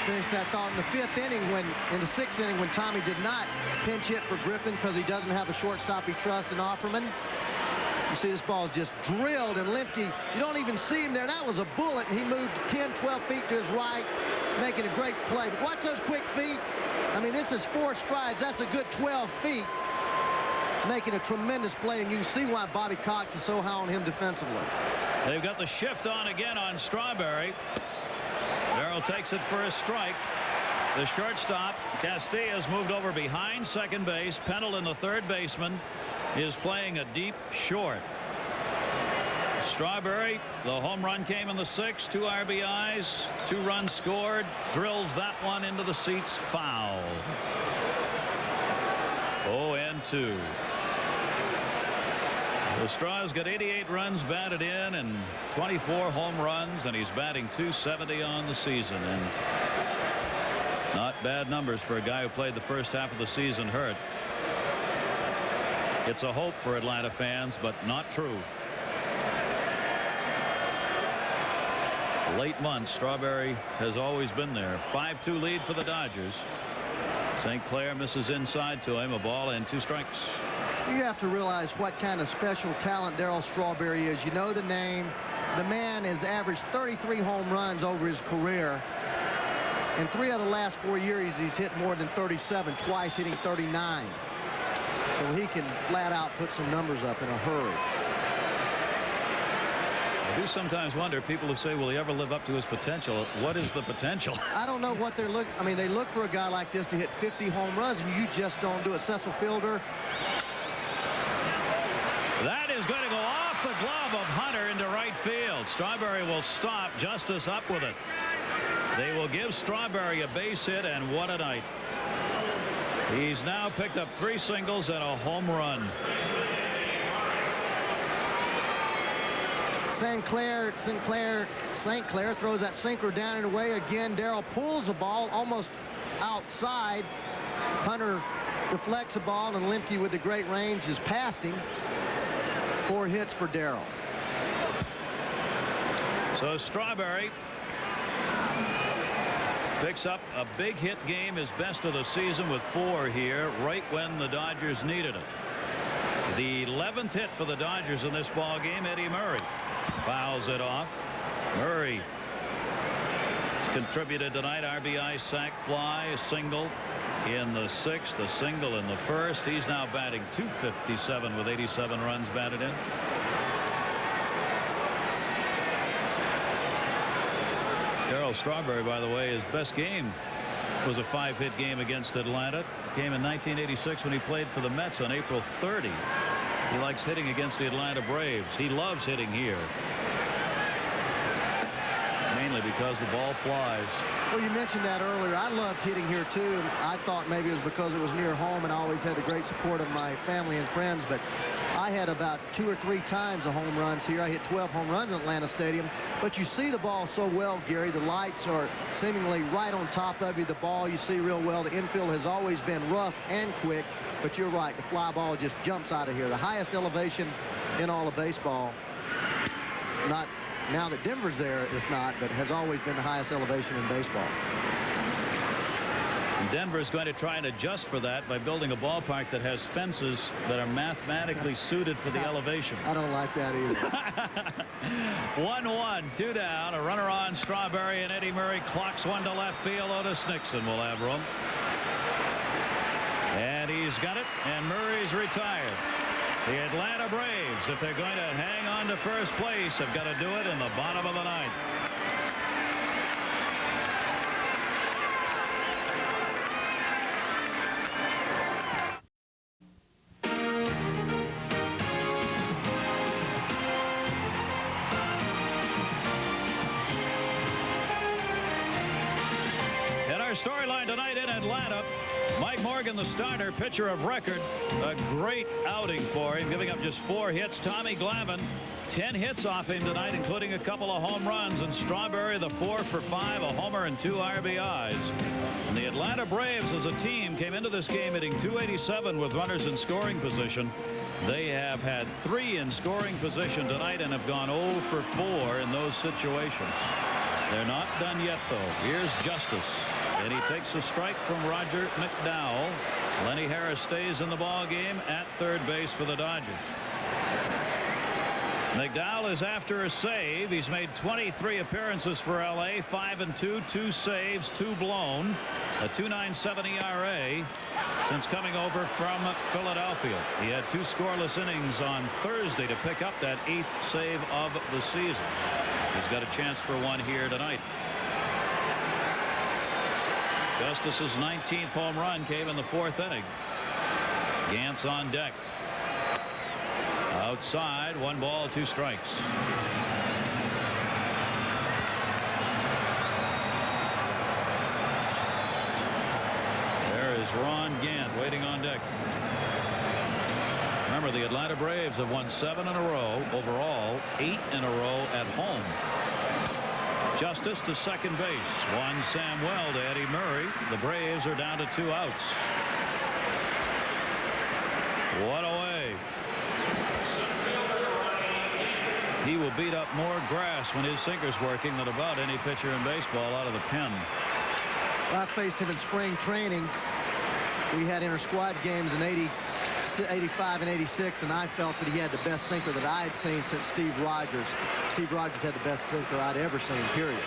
Finished that thought in the 5th inning in the 6th inning when Tommy did not pinch hit for Griffin because he doesn't have a shortstop he trusts in Offerman. You see this ball is just drilled, and Lemke, you don't even see him there. That was a bullet, and he moved 10, 12 feet to his right, making a great play. But watch those quick feet. I mean, this is 4 strides. That's a good 12 feet, making a tremendous play, and you can see why Bobby Cox is so high on him defensively. They've got the shift on again on Strawberry. Darrell takes it for a strike. The shortstop, Castilla's moved over behind second base. Pendleton, the third baseman, is playing a deep short. Strawberry, the home run came in the 6th, 2 RBIs, 2 runs scored, drills that one into the seats, foul. 0-2. The Straw's got 88 runs batted in and 24 home runs, and he's batting .270 on the season. And not bad numbers for a guy who played the first half of the season hurt. It's a hope for Atlanta fans, but not true. Late months, Strawberry has always been there. 5-2 lead for the Dodgers. St. Clair misses inside to him. A ball and 2 strikes. You have to realize what kind of special talent Darryl Strawberry is. You know the name. The man has averaged 33 home runs over his career. In 3 of the last 4 years, he's hit more than 37, twice hitting 39. So he can flat out put some numbers up in a hurry. I do sometimes wonder, people who say, will he ever live up to his potential? What is the potential? I don't know what they're looking. I mean, they look for a guy like this to hit 50 home runs, and you just don't do it. Cecil Fielder. That is going to go off the glove of Hunter into right field. Strawberry will stop. Justice up with it. They will give Strawberry a base hit, and what a night. He's now picked up 3 singles and a home run. St. Clair throws that sinker down and away again. Darryl pulls the ball almost outside. Hunter deflects the ball, and Lemke with the great range is past him. 4 hits for Darryl. So Strawberry picks up a big hit game, his best of the season with 4 here, right when the Dodgers needed it. The 11th hit for the Dodgers in this ball game. Eddie Murray fouls it off. Murray has contributed tonight. RBI, sac fly, a single in the 6th, a single in the 1st. He's now batting .257 with 87 runs batted in. Darryl Strawberry, by the way, his best game was a 5-hit game against Atlanta. Came in 1986 when he played for the Mets on April 30. He likes hitting against the Atlanta Braves. He loves hitting here, mainly because the ball flies. Well, you mentioned that earlier. I loved hitting here too. I thought maybe it was because it was near home, and I always had the great support of my family and friends. But I had about 2 or 3 times the home runs here. I hit 12 home runs in Atlanta Stadium. But you see the ball so well, Gary. The lights are seemingly right on top of you. The ball you see real well. The infield has always been rough and quick. But you're right. The fly ball just jumps out of here. The highest elevation in all of baseball. Not now that Denver's there, it's not, but has always been the highest elevation in baseball. And Denver's going to try and adjust for that by building a ballpark that has fences that are mathematically suited for the elevation. I don't like that either. 1-1, 2 down. A runner on Strawberry, and Eddie Murray clocks one to left field. Otis Nixon will have room. And he's got it, and Murray's retired. The Atlanta Braves, if they're going to hang on to first place, have got to do it in the bottom of the 9th. our storyline tonight in Atlanta. Mike Morgan, the starter, pitcher of record. A great outing for him, giving up just 4 hits. Tommy Glavine, 10 hits off him tonight, including a couple of home runs. And Strawberry, the 4 for 5, a homer and 2 RBIs. And the Atlanta Braves as a team came into this game hitting .287 with runners in scoring position. They have had 3 in scoring position tonight and have gone 0 for 4 in those situations. They're not done yet, though. Here's Justice, and he takes a strike from Roger McDowell. Lenny Harris stays in the ball game at third base for the Dodgers. McDowell is after a save. He's made 23 appearances for L.A., 5-2, 2 saves, 2 blown, a 2.97 ERA since coming over from Philadelphia. He had 2 scoreless innings on Thursday to pick up that 8th save of the season. He's got a chance for one here tonight. Justice's 19th home run came in the 4th inning. Gantz on deck. Outside, 1 ball, 2 strikes. There is Ron Gant waiting on deck. Remember, the Atlanta Braves have won 7 in a row overall, 8 in a row at home. Justice to second base. One Samuel to Eddie Murray. The Braves are down to 2 outs. What away. He will beat up more grass when his sinker's working than about any pitcher in baseball out of the pen. Well, I faced him in spring training. We had inter-squad games in 85 and 86, and I felt that he had the best sinker that I had seen since Steve Rogers. Steve Rogers had the best sinker I'd ever seen, period.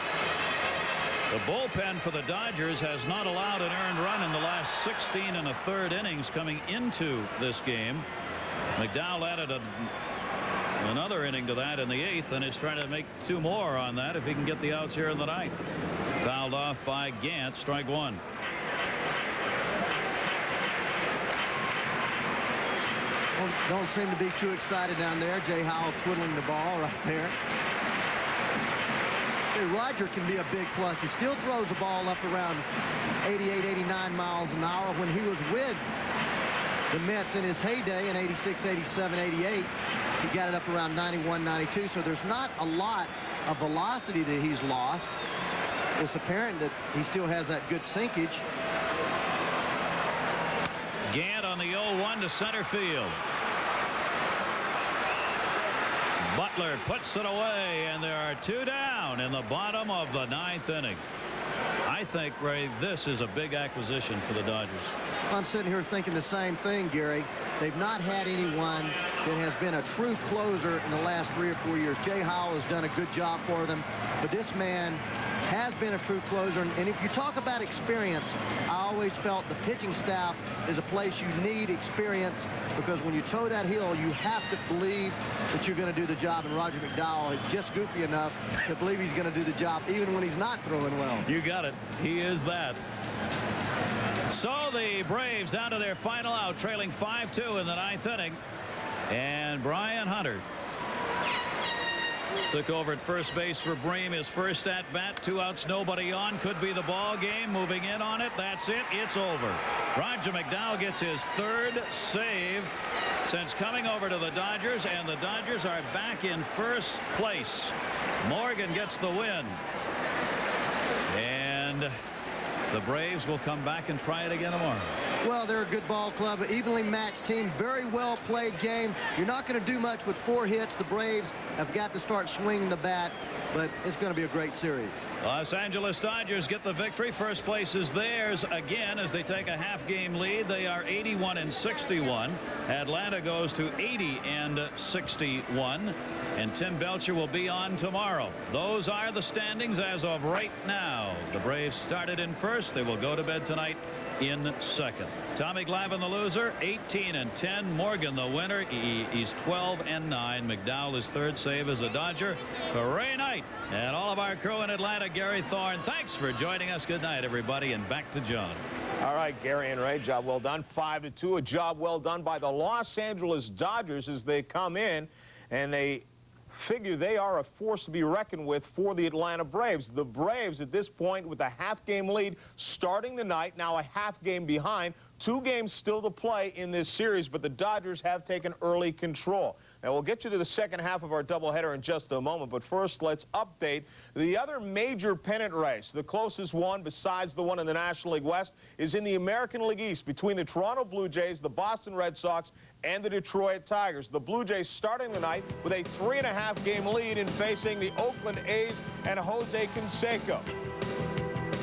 The bullpen for the Dodgers has not allowed an earned run in the last 16 1/3 innings coming into this game. McDowell added another inning to that in the 8th and is trying to make 2 more on that if he can get the outs here in the 9th. Fouled off by Gant, strike 1. Don't seem to be too excited down there. Jay Howell twiddling the ball right there. Hey, Roger can be a big plus. He still throws the ball up around 88, 89 miles an hour. When he was with the Mets in his heyday in 86, 87, 88, he got it up around 91, 92. So there's not a lot of velocity that he's lost. It's apparent that he still has that good sinkage. Gant on the 0-1 to center field. Butler puts it away, and there are 2 down in the bottom of the 9th inning. I think, Ray, this is a big acquisition for the Dodgers. I'm sitting here thinking the same thing, Gary. They've not had anyone that has been a true closer in the last 3 or 4 years. Jay Howell has done a good job for them, but this man has been a true closer. And if you talk about experience, I always felt the pitching staff is a place you need experience, because when you toe that hill, you have to believe that you're going to do the job. And Roger McDowell is just goofy enough to believe he's going to do the job even when he's not throwing well. You got it. He is that. So the Braves down to their final out, trailing 5-2 in the 9th inning. And Brian Hunter took over at first base for Bream. His first at bat, 2 outs, nobody on. Could be the ball game. Moving in on it. That's it. It's over. Roger McDowell gets his 3rd save since coming over to the Dodgers, and the Dodgers are back in first place. Morgan gets the win, and the Braves will come back and try it again tomorrow. Well, they're a good ball club, an evenly matched team, very well played game. You're not going to do much with 4 hits. The Braves have got to start swinging the bat, but it's going to be a great series. Los Angeles Dodgers get the victory. First place is theirs again as they take a half-game lead. They are 81 and 61. Atlanta goes to 80 and 61. And Tim Belcher will be on tomorrow. Those are the standings as of right now. The Braves started in first. They will go to bed tonight in second. Tommy Glavine, the loser, 18 and 10. Morgan, the winner. He's 12 and 9. McDowell, his 3rd save as a Dodger. For Ray Knight and all of our crew in Atlanta, Gary Thorne, thanks for joining us. Good night, everybody, and back to John. All right, Gary and Ray, job well done. 5-2, a job well done by the Los Angeles Dodgers as they come in and they figure they are a force to be reckoned with for the Atlanta Braves. The Braves at this point with a half-game lead starting the night, now a half game behind. 2 games still to play in this series, but the Dodgers have taken early control. Now, we'll get you to the second half of our doubleheader in just a moment, but first, let's update the other major pennant race. The closest one, besides the one in the National League West, is in the American League East between the Toronto Blue Jays, the Boston Red Sox, and the Detroit Tigers. The Blue Jays starting the night with a 3.5-game lead in facing the Oakland A's and Jose Canseco.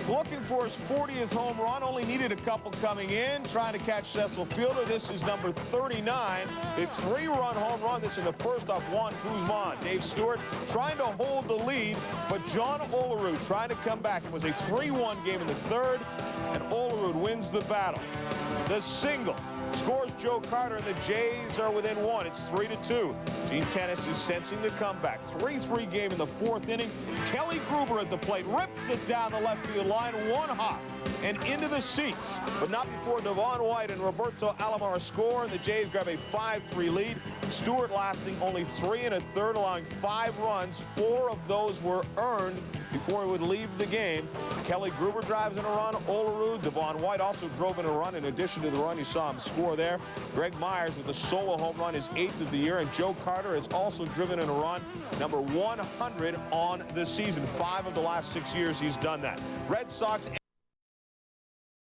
Looking for his 40th home run, only needed a couple coming in, trying to catch Cecil Fielder. This is number 39, a 3-run home run. This in the first off Juan Guzman. Dave Stewart trying to hold the lead, but John Olerud trying to come back. It was a 3-1 game in the third, and Olerud wins the battle. The single scores Joe Carter, and the Jays are within 1. It's 3-2. Gene Tennis is sensing the comeback. 3-3 game in the 4th inning. Kelly Gruber at the plate, rips it down the left field line, 1 hop and into the seats, but not before Devon White and Roberto Alomar score, and the Jays grab a 5-3 lead. Stewart lasting only 3 1/3, allowing 5 runs. 4 of those were earned before he would leave the game. Kelly Gruber drives in a run. Olerud, Devon White also drove in a run. In addition to the run, you saw him score there. Greg Myers with a solo home run, his 8th of the year, and Joe Carter has also driven in a run, number 100 on the season. 5 of the last 6 years he's done that. Red Sox